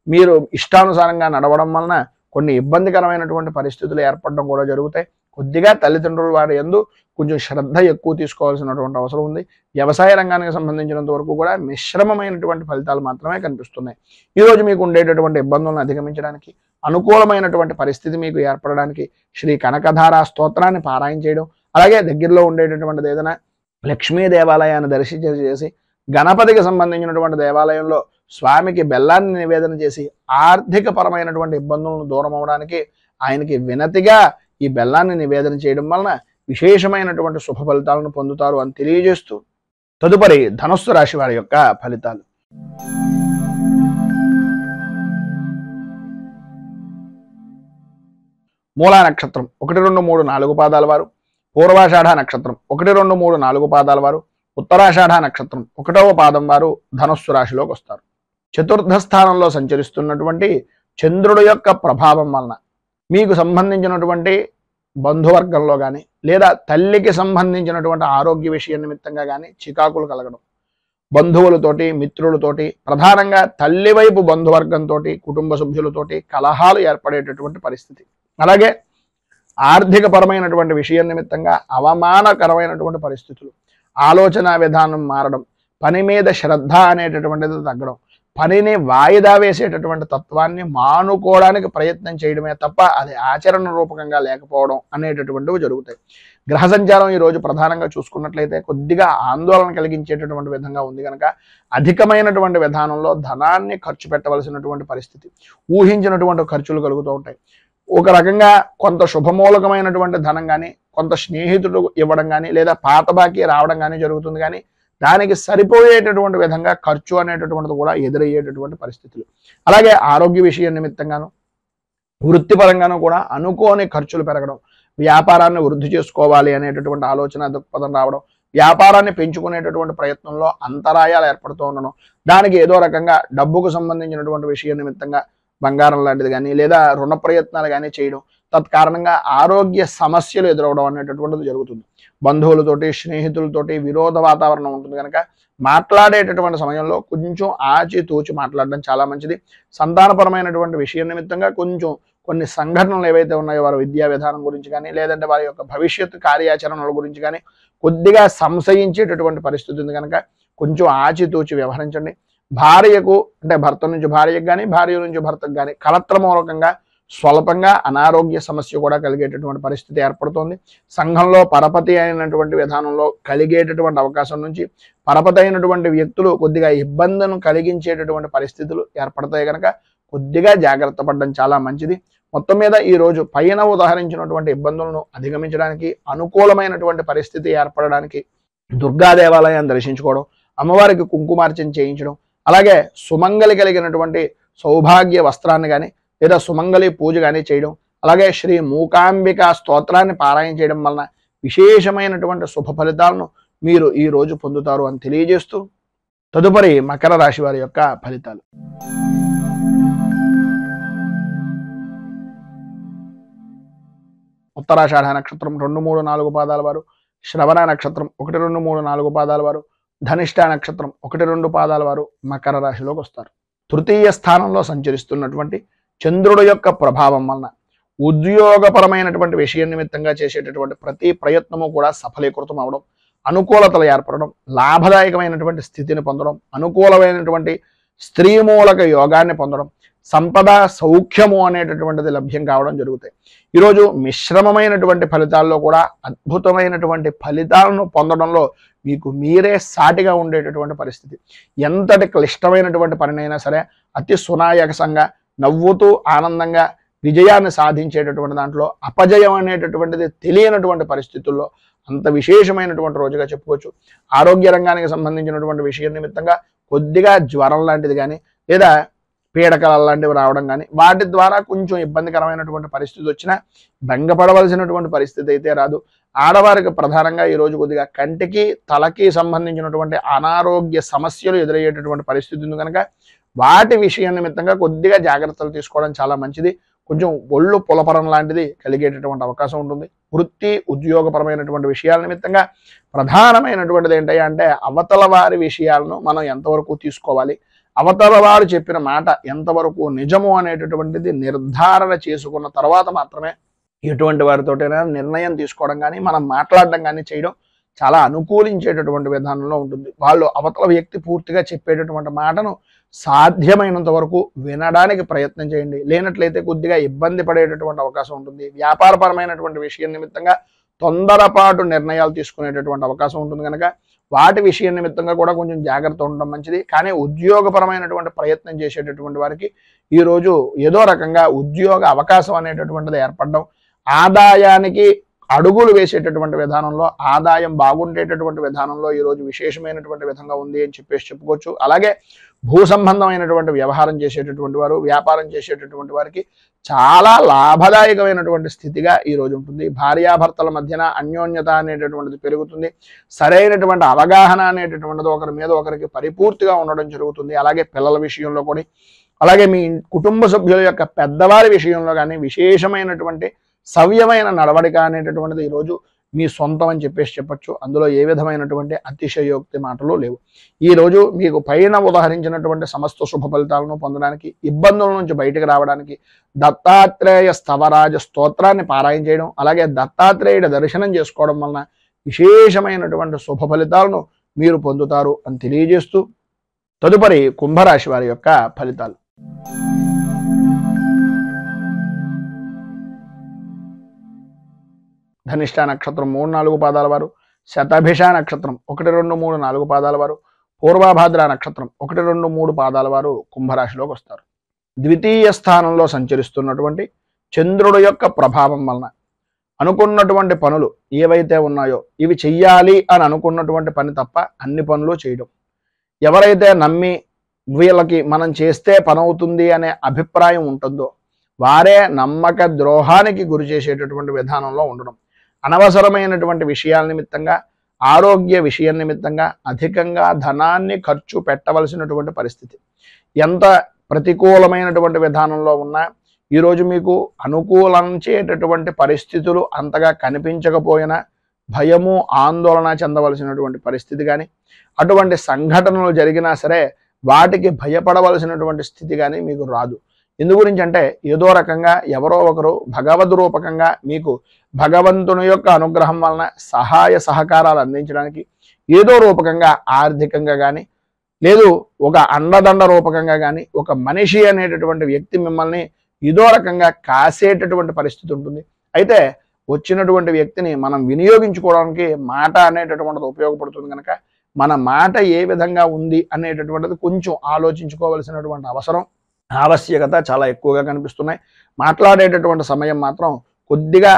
మీరు ఇష్టానుసారంగా నడవడం వలన కొన్ని ఇబ్బందికరమైనటువంటి పరిస్థితులు ఏర్పడడం కూడా జరుగుతాయి. కొద్దిగా తల్లిదండ్రుల వారి యందు కొంచెం శ్రద్ధ ఎక్కువ తీసుకోవాల్సినటువంటి అవసరం ఉంది. వ్యవసాయ రంగానికి సంబంధించినంత వరకు కూడా మిశ్రమమైనటువంటి ఫలితాలు మాత్రమే కనిపిస్తున్నాయి. ఈరోజు మీకు ఉండేటటువంటి ఇబ్బందులను అధిగమించడానికి, అనుకూలమైనటువంటి పరిస్థితి మీకు ఏర్పడడానికి శ్రీ కనకధార స్తోత్రాన్ని పారాయణ చేయడం, అలాగే దగ్గరలో ఉండేటటువంటిది ఏదైనా లక్ష్మీ దేవాలయాన్ని దర్శించేసి గణపతికి సంబంధించినటువంటి దేవాలయంలో స్వామికి బెల్లాన్ని నివేదన చేసి ఆర్థిక పరమైనటువంటి ఇబ్బందులను దూరం అవడానికి ఆయనకి వినతిగా ఈ బెల్లాన్ని నివేదన చేయడం వలన విశేషమైనటువంటి శుభ ఫలితాలను పొందుతారు అని తెలియజేస్తూ, తదుపరి ధనుస్సు రాశి వారి యొక్క ఫలితాలు. మూలా నక్షత్రం 1, 2, 3, 4 పాదాల వారు, పూర్వాషాఢ నక్షత్రం 1, 2, 3, 4 పాదాల వారు, ఉత్తరాషాఢ నక్షత్రం 1వ పాదం వారు ధనుస్సు రాశిలోకి వస్తారు. చతుర్థ స్థానంలో సంచరిస్తున్నటువంటి చంద్రుడి యొక్క ప్రభావం వలన మీకు సంబంధించినటువంటి బంధువర్గంలో కానీ, లేదా తల్లికి సంబంధించినటువంటి ఆరోగ్య విషయం నిమిత్తంగా కానీ చికాకులు కలగడం, బంధువులతోటి మిత్రులతోటి ప్రధానంగా తల్లి వైపు బంధువర్గంతో కుటుంబ సభ్యులతోటి కలహాలు ఏర్పడేటటువంటి పరిస్థితి, అలాగే ఆర్థిక పరమైనటువంటి విషయం నిమిత్తంగా అవమానకరమైనటువంటి పరిస్థితులు, ఆలోచన విధానం మారడం, పని మీద శ్రద్ధ అనేటటువంటిది తగ్గడం, పనిని వాయిదా వేసేటటువంటి తత్వాన్ని మానుకోవడానికి ప్రయత్నం చేయడమే తప్ప అది ఆచరణ రూపకంగా లేకపోవడం అనేటటువంటివి జరుగుతాయి. గ్రహ సంచారం ఈరోజు ప్రధానంగా చూసుకున్నట్లయితే కొద్దిగా ఆందోళన కలిగించేటటువంటి విధంగా ఉంది కనుక అధికమైనటువంటి విధానంలో ధనాన్ని ఖర్చు పెట్టవలసినటువంటి పరిస్థితి, ఊహించినటువంటి ఖర్చులు కలుగుతూ ఉంటాయి. ఒక రకంగా కొంత శుభమూలకమైనటువంటి ధనం కానీ, కొంత స్నేహితుడు ఇవ్వడం కానీ, లేదా పాత బాకీ రావడం కానీ జరుగుతుంది. కానీ దానికి సరిపోయేటటువంటి విధంగా ఖర్చు అనేటటువంటిది కూడా ఎదురయ్యేటటువంటి పరిస్థితులు. అలాగే ఆరోగ్య విషయం నిమిత్తంగాను, వృత్తిపరంగానూ కూడా అనుకోని ఖర్చులు పెరగడం, వ్యాపారాన్ని వృద్ధి చేసుకోవాలి అనేటటువంటి ఆలోచన దృక్పథం రావడం, వ్యాపారాన్ని పెంచుకునేటటువంటి ప్రయత్నంలో అంతరాయాలు ఏర్పడుతూ ఉండడం, దానికి ఏదో రకంగా డబ్బుకు సంబంధించినటువంటి విషయం నిమిత్తంగా బంగారం లాంటిది కానీ, లేదా రుణ ప్రయత్నాలు కానీ చేయడం, తత్కారణంగా ఆరోగ్య సమస్యలు ఎదురవడం అనేటటువంటిది జరుగుతుంది. బంధువులతోటి, స్నేహితులతోటి విరోధ వాతావరణం ఉంటుంది కనుక మాట్లాడేటటువంటి సమయంలో కొంచెం ఆచితూచి మాట్లాడడం చాలా మంచిది. సంతానపరమైనటువంటి విషయం నిమిత్తంగా కొంచెం కొన్ని సంఘటనలు ఏవైతే ఉన్నాయో వారి విద్యా విధానం గురించి కానీ, లేదంటే వారి యొక్క భవిష్యత్తు కార్యాచరణల గురించి కానీ కొద్దిగా సంశయించేటటువంటి పరిస్థితి ఉంది కనుక కొంచెం ఆచితూచి వ్యవహరించండి. భార్యకు అంటే భర్త నుంచి భార్యకు కానీ, భార్య నుంచి భర్తకు కానీ కలత్ర మూలకంగా స్వల్పంగా అనారోగ్య సమస్య కూడా కలిగేటటువంటి పరిస్థితి ఏర్పడుతోంది. సంఘంలో పరపతి అయినటువంటి విధానంలో కలిగేటటువంటి అవకాశం నుంచి పరపతి అయినటువంటి వ్యక్తులు కొద్దిగా ఇబ్బందులను కలిగించేటటువంటి పరిస్థితులు ఏర్పడతాయి కనుక కొద్దిగా జాగ్రత్త పడడం చాలా మంచిది. మొత్తం మీద ఈ రోజు పైన ఉదాహరించినటువంటి ఇబ్బందులను అధిగమించడానికి, అనుకూలమైనటువంటి పరిస్థితి ఏర్పడడానికి దుర్గా దేవాలయాన్ని దర్శించుకోవడం, అమ్మవారికి కుంకుమార్చన చేయించడం, అలాగే సుమంగలి కలిగినటువంటి సౌభాగ్య వస్త్రాన్ని కానీ, లేదా సుమంగళి పూజ కానీ చేయడం, అలాగే శ్రీ మూకాంబిక స్తోత్రాన్ని పారాయణ చేయడం వలన విశేషమైనటువంటి శుభ ఫలితాలను మీరు ఈ రోజు పొందుతారు అని తెలియజేస్తూ తదుపరి మకర రాశి వారి యొక్క ఫలితాలు. ఉత్తరాషాఢ నక్షత్రం 2, 3, 4 పాదాల వారు, శ్రవణ నక్షత్రం 1, 2, 3, 4 పాదాల వారు, ధనిష్ట నక్షత్రం 1, 2 పాదాల వారు మకర రాశిలోకి వస్తారు. తృతీయ స్థానంలో సంచరిస్తున్నటువంటి చంద్రుడు యొక్క ప్రభావం వలన ఉద్యోగపరమైనటువంటి విషయం నిమిత్తంగా చేసేటటువంటి ప్రతి ప్రయత్నము కూడా సఫలీకృతం అవడం, అనుకూలతలు ఏర్పడడం, లాభదాయకమైనటువంటి స్థితిని పొందడం, అనుకూలమైనటువంటి స్త్రీమూలక యోగాన్ని పొందడం, సంపద సౌఖ్యము అనేటటువంటిది లభ్యం కావడం జరుగుతాయి. ఈరోజు మిశ్రమమైనటువంటి ఫలితాల్లో కూడా అద్భుతమైనటువంటి ఫలితాలను పొందడంలో మీకు మీరే సాటిగా ఉండేటటువంటి పరిస్థితి. ఎంతటి క్లిష్టమైనటువంటి పనినైనా సరే అతి సునాయాసంగా నవ్వుతూ ఆనందంగా విజయాన్ని సాధించేటటువంటి దాంట్లో అపజయం అనేటటువంటిది తెలియనటువంటి పరిస్థితుల్లో అంత విశేషమైనటువంటి రోజుగా చెప్పుకోవచ్చు. ఆరోగ్య రంగానికి సంబంధించినటువంటి విషయం నిమిత్తంగా కొద్దిగా జ్వరం లాంటిది కానీ, లేదా పీడకల లాంటివి రావడం కానీ, వాటి ద్వారా కొంచెం ఇబ్బందికరమైనటువంటి పరిస్థితి వచ్చినా భంగపడవలసినటువంటి పరిస్థితి అయితే రాదు. ఆడవారికి ప్రధానంగా ఈరోజు కొద్దిగా కంటికి తలకి సంబంధించినటువంటి అనారోగ్య సమస్యలు ఎదురయ్యేటటువంటి పరిస్థితి ఉంది కనుక వాటి విషయం నిమిత్తంగా కొద్దిగా జాగ్రత్తలు తీసుకోవడం చాలా మంచిది. కొంచెం ఒళ్ళు పులపరం లాంటిది కలిగేటటువంటి అవకాశం ఉంటుంది. వృత్తి ఉద్యోగపరమైనటువంటి విషయాల నిమిత్తంగా ప్రధానమైనటువంటిది ఏంటంటే అవతల వారి విషయాలను మనం ఎంతవరకు తీసుకోవాలి, అవతల వారు చెప్పిన మాట ఎంతవరకు నిజము అనేటటువంటిది నిర్ధారణ చేసుకున్న తర్వాత మాత్రమే ఎటువంటి వారితోటైనా నిర్ణయం తీసుకోవడం కానీ, మనం మాట్లాడడం కానీ చేయడం చాలా అనుకూలించేటటువంటి విధానంలో ఉంటుంది. వాళ్ళు అవతల వ్యక్తి పూర్తిగా చెప్పేటటువంటి మాటను సాధ్యమైనంత వరకు వినడానికి ప్రయత్నం చేయండి. లేనట్లయితే కొద్దిగా ఇబ్బంది పడేటటువంటి అవకాశం ఉంటుంది. వ్యాపారపరమైనటువంటి విషయం నిమిత్తంగా తొందరపాటు నిర్ణయాలు తీసుకునేటటువంటి అవకాశం ఉంటుంది కనుక వాటి విషయం నిమిత్తంగా కూడా కొంచెం జాగ్రత్త ఉండడం మంచిది. కానీ ఉద్యోగపరమైనటువంటి ప్రయత్నం చేసేటటువంటి వారికి ఈరోజు ఏదో రకంగా ఉద్యోగ అవకాశం అనేటటువంటిది ఏర్పడడం, ఆదాయానికి అడుగులు వేసేటటువంటి విధానంలో, ఆదాయం బాగుండేటటువంటి విధానంలో ఈరోజు విశేషమైనటువంటి విధంగా ఉంది అని చెప్పుకోవచ్చు. అలాగే భూ సంబంధమైనటువంటి వ్యవహారం చేసేటటువంటి వారు, వ్యాపారం చేసేటటువంటి వారికి చాలా లాభదాయకమైనటువంటి స్థితిగా ఈరోజు ఉంటుంది. భార్యాభర్తల మధ్యన అన్యోన్యత అనేటటువంటిది పెరుగుతుంది. సరైనటువంటి అవగాహన అనేటటువంటిది ఒకరి మీద ఒకరికి పరిపూర్తిగా ఉండడం జరుగుతుంది. అలాగే పిల్లల విషయంలో కూడా, అలాగే మీ కుటుంబ సభ్యుల యొక్క పెద్దవారి విషయంలో కానీ విశేషమైనటువంటి సవ్యమైన నడవడిక అనేటటువంటిది ఈరోజు మీ సొంతం అని చెప్పొచ్చు. అందులో ఏ విధమైనటువంటి అతిశయోక్తి మాటలు లేవు. ఈరోజు మీకు పైన ఉదాహరించినటువంటి సమస్త శుభ ఫలితాలను పొందడానికి, ఇబ్బందుల నుంచి బయటకు రావడానికి దత్తాత్రేయ స్థవరాజ స్తోత్రాన్ని పారాయణ చేయడం, అలాగే దత్తాత్రేయుడి దర్శనం చేసుకోవడం వలన విశేషమైనటువంటి శుభ ఫలితాలను మీరు పొందుతారు అని తెలియజేస్తూ తదుపరి కుంభరాశి వారి యొక్క ఫలితాలు. ధనిష్ట నక్షత్రం 3-4 పాదాల వారు, శతభిష నక్షత్రం 1, 2, 3, 4 పాదాల వారు, పూర్వభాద్ర నక్షత్రం 1, 2, 3 పాదాల వారు కుంభరాశిలోకి వస్తారు. ద్వితీయ స్థానంలో సంచరిస్తున్నటువంటి చంద్రుడు యొక్క ప్రభావం వలన అనుకున్నటువంటి పనులు ఏవైతే ఉన్నాయో ఇవి చెయ్యాలి అని అనుకున్నటువంటి పని తప్ప అన్ని పనులు చేయడం, ఎవరైతే నమ్మి వీళ్ళకి మనం చేస్తే పని అవుతుంది అనే అభిప్రాయం ఉంటుందో వారే నమ్మక ద్రోహానికి గురి చేసేటటువంటి విధానంలో ఉండడం, అనవసరమైనటువంటి విషయాల నిమిత్తంగా, ఆరోగ్య విషయం నిమిత్తంగా అధికంగా ధనాన్ని ఖర్చు పెట్టవలసినటువంటి పరిస్థితి. ఎంత ప్రతికూలమైనటువంటి విధానంలో ఉన్నా ఈరోజు మీకు అనుకూలించేటటువంటి పరిస్థితులు అంతగా కనిపించకపోయినా భయము ఆందోళన చెందవలసినటువంటి పరిస్థితి కానీ, అటువంటి సంఘటనలు జరిగినా సరే వాటికి భయపడవలసినటువంటి స్థితి కానీ మీకు రాదు. ఎందు గురించి అంటే ఏదో రకంగా ఎవరో ఒకరు భగవద్ రూపకంగా మీకు భగవంతుని యొక్క అనుగ్రహం వలన సహాయ సహకారాలు అందించడానికి ఏదో రూపకంగా ఆర్థికంగా కానీ, లేదు ఒక అండదండ రూపకంగా కానీ, ఒక మనిషి అనేటటువంటి వ్యక్తి మిమ్మల్ని ఏదో రకంగా కాసేటటువంటి పరిస్థితి ఉంటుంది. అయితే వచ్చినటువంటి వ్యక్తిని మనం వినియోగించుకోవడానికి మాట అనేటటువంటిది ఉపయోగపడుతుంది కనుక మన మాట ఏ విధంగా ఉంది అనేటటువంటిది కొంచెం ఆలోచించుకోవలసినటువంటి ఆవశ్యకత చాలా ఎక్కువగా కనిపిస్తున్నాయి. మాట్లాడేటటువంటి సమయం మాత్రం కొద్దిగా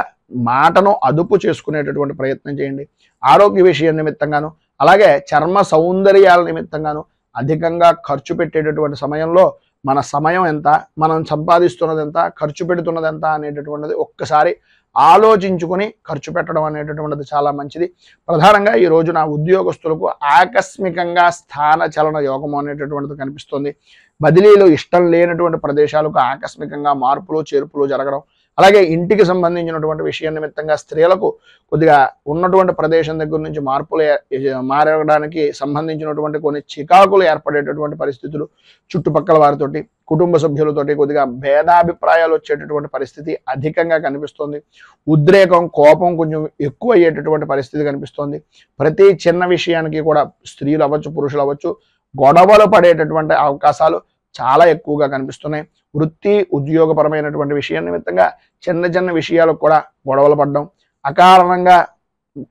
మాటను అదుపు చేసుకునేటటువంటి ప్రయత్నం చేయండి. ఆరోగ్య విషయం నిమిత్తంగాను, అలాగే చర్మ సౌందర్యాల నిమిత్తంగాను అధికంగా ఖర్చు పెట్టేటటువంటి సమయంలో మన సమయం ఎంత, మనం సంపాదిస్తున్నది ఎంత, ఖర్చు పెడుతున్నది ఎంత అనేటటువంటిది ఒక్కసారి ఆలోచించుకొని ఖర్చు పెట్టడం అనేటటువంటిది చాలా మంచిది. ప్రధానంగా ఈ రోజు నా ఉద్యోగస్తులకు ఆకస్మికంగా స్థాన చలన యోగం అనేటటువంటిది కనిపిస్తుంది. బదిలీలు ఇష్టం లేనటువంటి ప్రదేశాలకు ఆకస్మికంగా మార్పులు చేర్పులు జరగడం, అలాగే ఇంటికి సంబంధించినటువంటి విషయం నిమిత్తంగా స్త్రీలకు కొద్దిగా ఉన్నటువంటి ప్రదేశం దగ్గర నుంచి మార్పులు మారడానికి సంబంధించినటువంటి కొన్ని చికాకులు ఏర్పడేటటువంటి పరిస్థితులు, చుట్టుపక్కల వారితోటి కుటుంబ సభ్యులతోటి కొద్దిగా భేదాభిప్రాయాలు వచ్చేటటువంటి పరిస్థితి అధికంగా కనిపిస్తోంది. ఉద్రేకం, కోపం కొంచెం ఎక్కువ అయ్యేటటువంటి పరిస్థితి కనిపిస్తోంది. ప్రతి చిన్న విషయానికి కూడా స్త్రీలు అవ్వచ్చు, పురుషులు అవ్వచ్చు, గొడవలు పడేటటువంటి అవకాశాలు చాలా ఎక్కువగా కనిపిస్తున్నాయి. వృత్తి ఉద్యోగపరమైనటువంటి విషయం నిమిత్తంగా చిన్న చిన్న విషయాలకు కూడా గొడవలు పడడం, అకారణంగా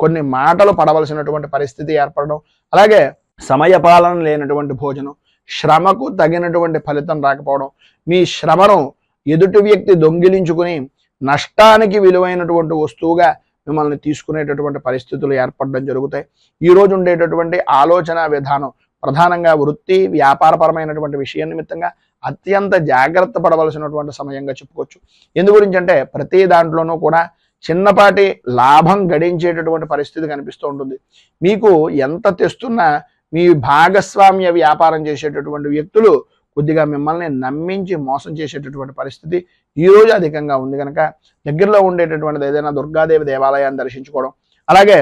కొన్ని మాటలు పడవలసినటువంటి పరిస్థితి ఏర్పడడం, అలాగే సమయపాలన లేనటువంటి భోజనం, శ్రమకు తగినటువంటి ఫలితం రాకపోవడం, మీ శ్రమను ఎదుటి వ్యక్తి దొంగిలించుకుని నష్టానికి విలువైనటువంటి వస్తువుగా మిమ్మల్ని తీసుకునేటటువంటి పరిస్థితులు ఏర్పడడం జరుగుతాయి. ఈరోజు ఉండేటటువంటి ఆలోచన విధానం ప్రధానంగా వృత్తి వ్యాపారపరమైనటువంటి విషయం నిమిత్తంగా అత్యంత జాగ్రత్త పడవలసినటువంటి సమయంగా చెప్పుకోవచ్చు. ఎందు గురించి అంటే ప్రతి దాంట్లోనూ కూడా చిన్నపాటి లాభం గడించేటటువంటి పరిస్థితి కనిపిస్తూ ఉంటుంది. మీకు ఎంత తెస్తున్నా మీ భాగస్వామ్య వ్యాపారం చేసేటటువంటి వ్యక్తులు కొద్దిగా మిమ్మల్ని నమ్మించి మోసం చేసేటటువంటి పరిస్థితి ఈరోజు అధికంగా ఉంది కనుక దగ్గరలో ఉండేటటువంటిది ఏదైనా దుర్గాదేవి దేవాలయాన్ని దర్శించుకోవడం, అలాగే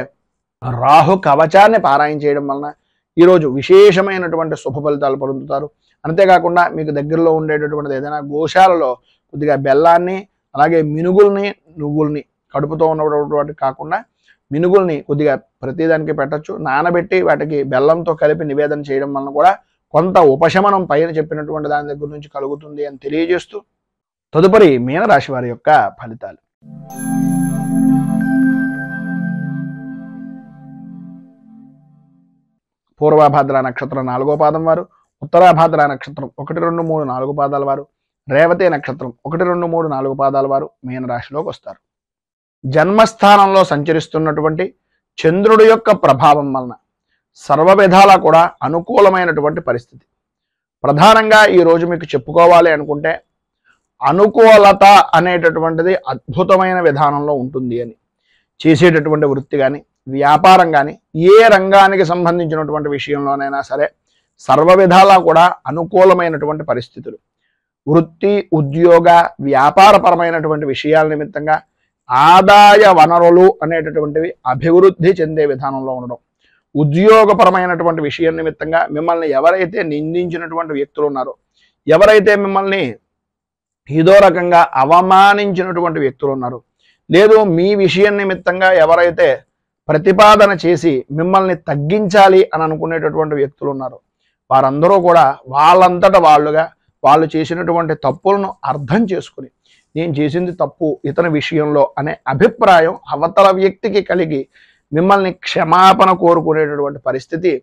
రాహు కవచాన్ని పారాయణ చేయడం వలన ఈరోజు విశేషమైనటువంటి శుభ ఫలితాలు పొందుతారు. అంతేకాకుండా మీకు దగ్గరలో ఉండేటటువంటిది ఏదైనా గోశాలలో కొద్దిగా బెల్లాన్ని, అలాగే మినుగుల్ని, నువ్వుల్ని కడుపుతో ఉన్నటువంటి కాకుండా మినుగుల్ని కొద్దిగా ప్రతిదానికి పెట్టచ్చు, నానబెట్టి వాటికి బెల్లంతో కలిపి నివేదన చేయడం వలన కూడా కొంత ఉపశమనం పైన చెప్పినటువంటి దాని దగ్గర నుంచి కలుగుతుంది అని తెలియజేస్తూ తదుపరి మీనరాశి వారి యొక్క ఫలితాలు. పూర్వభాద్ర నక్షత్రం 4వ పాదం వారు, ఉత్తరాభాద్ర నక్షత్రం 1, 2, 3, 4 పాదాల వారు, రేవతి నక్షత్రం 1, 2, 3, 4 పాదాల వారు మీనరాశిలోకి వస్తారు. జన్మస్థానంలో సంచరిస్తున్నటువంటి చంద్రుడి యొక్క ప్రభావం వలన సర్వ విధాలా కూడా అనుకూలమైనటువంటి పరిస్థితి. ప్రధానంగా ఈరోజు మీకు చెప్పుకోవాలి అనుకుంటే అనుకూలత అనేటటువంటిది అద్భుతమైన విధానంలో ఉంటుంది అని, చేసేటటువంటి వృత్తి కానీ వ్యాపారం కానీ ఏ రంగానికి సంబంధించినటువంటి విషయంలోనైనా సరే సర్వ విధాలా కూడా అనుకూలమైనటువంటి పరిస్థితులు. వృత్తి ఉద్యోగ వ్యాపారపరమైనటువంటి విషయాల నిమిత్తంగా ఆదాయ వనరులు అనేటటువంటివి అభివృద్ధి చెందే విధానంలో ఉండడం, ఉద్యోగపరమైనటువంటి విషయం నిమిత్తంగా మిమ్మల్ని ఎవరైతే నిందించినటువంటి వ్యక్తులు ఉన్నారో, ఎవరైతే మిమ్మల్ని ఏదో రకంగా అవమానించినటువంటి వ్యక్తులు ఉన్నారో, లేదు మీ విషయం నిమిత్తంగా ఎవరైతే ప్రతిపాదన చేసి మిమ్మల్ని తగ్గించాలి అని అనుకునేటటువంటి వ్యక్తులు ఉన్నారో వారందరూ కూడా వాళ్ళంతట వాళ్ళుగా వాళ్ళు చేసినటువంటి తప్పులను అర్థం చేసుకుని నేను చేసింది తప్పు ఇతని విషయంలో అనే అభిప్రాయం అవతల వ్యక్తికి కలిగి మిమ్మల్ని క్షమాపణ కోరుకునేటటువంటి పరిస్థితి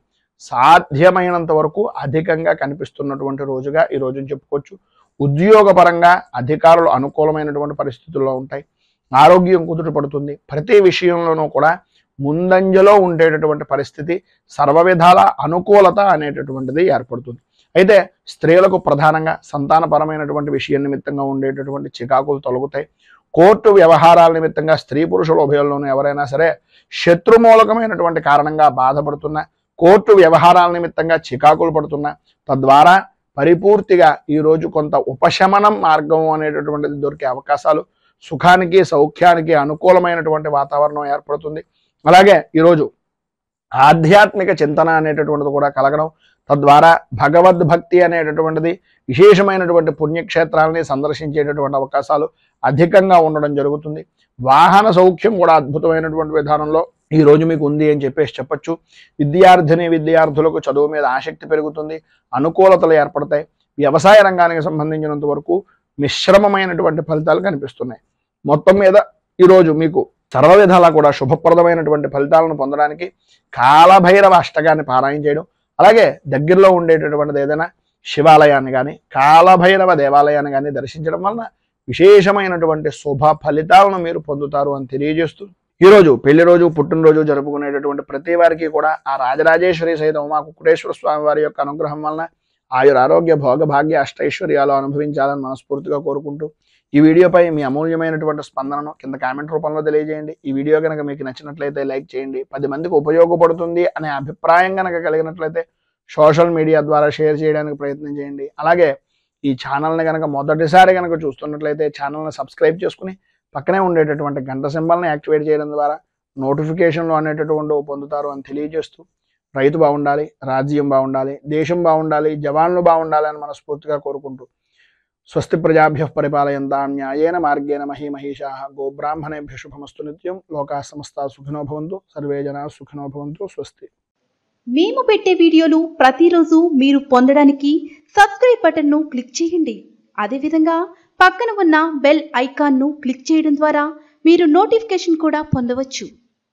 సాధ్యమైనంత వరకు అధికంగా కనిపిస్తున్నటువంటి రోజుగా ఈ రోజుని చెప్పుకోవచ్చు. ఉద్యోగపరంగా అధికారులు అనుకూలమైనటువంటి పరిస్థితుల్లో ఉంటాయి. ఆరోగ్యం కుదుటపడుతుంది. ప్రతి విషయంలోనూ కూడా ముందంజలో ఉండేటటువంటి పరిస్థితి, సర్వవిధాల అనుకూలత అనేటటువంటిది ఏర్పడుతుంది. అయితే స్త్రీలకు ప్రధానంగా సంతానపరమైనటువంటి విషయం నిమిత్తంగా ఉండేటటువంటి చికాకులు తొలగుతాయి. కోర్టు వ్యవహారాల నిమిత్తంగా స్త్రీ పురుషుల ఉభయంలోనూ ఎవరైనా సరే శత్రుమూలకమైనటువంటి కారణంగా బాధపడుతున్నా, కోర్టు వ్యవహారాల నిమిత్తంగా చికాకులు పడుతున్నా, తద్వారా పరిపూర్తిగా ఈరోజు కొంత ఉపశమనం మార్గం అనేటటువంటిది దొరికే అవకాశాలు, సుఖానికి సౌఖ్యానికి అనుకూలమైనటువంటి వాతావరణం ఏర్పడుతుంది. అలాగే ఈరోజు ఆధ్యాత్మిక చింతన అనేటటువంటిది కూడా కలగడం, తద్వారా భగవద్భక్తి అనేటటువంటిది విశేషమైనటువంటి పుణ్యక్షేత్రాలని సందర్శించేటటువంటి అవకాశాలు అధికంగా ఉండడం జరుగుతుంది. వాహన సౌఖ్యం కూడా అద్భుతమైనటువంటి విధానంలో ఈ రోజు మీకు ఉంది అని చెప్పొచ్చు. విద్యార్థులకు చదువు మీద ఆసక్తి పెరుగుతుంది, అనుకూలతలు ఏర్పడతాయి. వ్యవసాయ రంగానికి సంబంధించినంత వరకు మిశ్రమమైనటువంటి ఫలితాలు కనిపిస్తున్నాయి. మొత్తం మీద ఈరోజు మీకు సర్వవిధాలా కూడా శుభప్రదమైనటువంటి ఫలితాలను పొందడానికి కాలభైరవ అష్టకాన్ని పారాయణ చేయడం, అలాగే దగ్గరలో ఉండేటటువంటిది ఏదైనా శివాలయాన్ని కానీ కాలభైరవ దేవాలయాన్ని కానీ దర్శించడం వలన విశేషమైనటువంటి శుభ ఫలితాలను మీరు పొందుతారు అని తెలియజేస్తూ, ఈరోజు పెళ్లి రోజు పుట్టినరోజు జరుపుకునేటటువంటి ప్రతి వారికి కూడా ఆ రాజరాజేశ్వరి సహిత ఉమా కుక్కుటేశ్వర స్వామి వారి యొక్క అనుగ్రహం వలన ఆయురారోగ్య భోగభాగ్య అష్టైశ్వర్యాలు అనుభవించాలని మనస్ఫూర్తిగా కోరుకుంటూ, ఈ వీడియోపై మీ అమూల్యమైనటువంటి స్పందనను కింద కామెంట్ రూపంలో తెలియజేయండి. ఈ వీడియో కనుక మీకు నచ్చినట్లయితే లైక్ చేయండి. 10 మందికి ఉపయోగపడుతుంది అనే అభిప్రాయం కనుక కలిగినట్లయితే సోషల్ మీడియా ద్వారా షేర్ చేయడానికి ప్రయత్నం చేయండి. అలాగే ఈ ఛానల్ని కనుక మొదటిసారి కనుక చూస్తున్నట్లయితే ఛానల్ని సబ్స్క్రైబ్ చేసుకుని పక్కనే ఉండేటటువంటి గంట సింబల్ని యాక్టివేట్ చేయడం ద్వారా నోటిఫికేషన్లు అనేటటువంటి పొందుతారు అని తెలియజేస్తూ, రైతు బాగుండాలి, రాజ్యం బాగుండాలి, దేశం బాగుండాలి, జవాన్లు బాగుండాలి అని మనస్ఫూర్తిగా కోరుకుంటూ, స్వస్తి ప్రజాభ్యః పరిపాలయంతాం న్యాయేన మార్గేణ మహీమహీషాః గోబ్రాహ్మణేభ్యః శుభమస్తు నిత్యం. లోకాః సమస్తాః సుఖినో భవంతు, సర్వే జనాః సుఖినో భవంతు. స్వస్తి. మేము పెట్టే వీడియోలు ప్రతిరోజు మీరు పొందడానికి సబ్స్క్రైబ్ బటన్ను క్లిక్ చేయండి. అదేవిధంగా పక్కన ఉన్న బెల్ ఐకాన్ను క్లిక్ చేయడం ద్వారా మీరు నోటిఫికేషన్ కూడా పొందవచ్చు.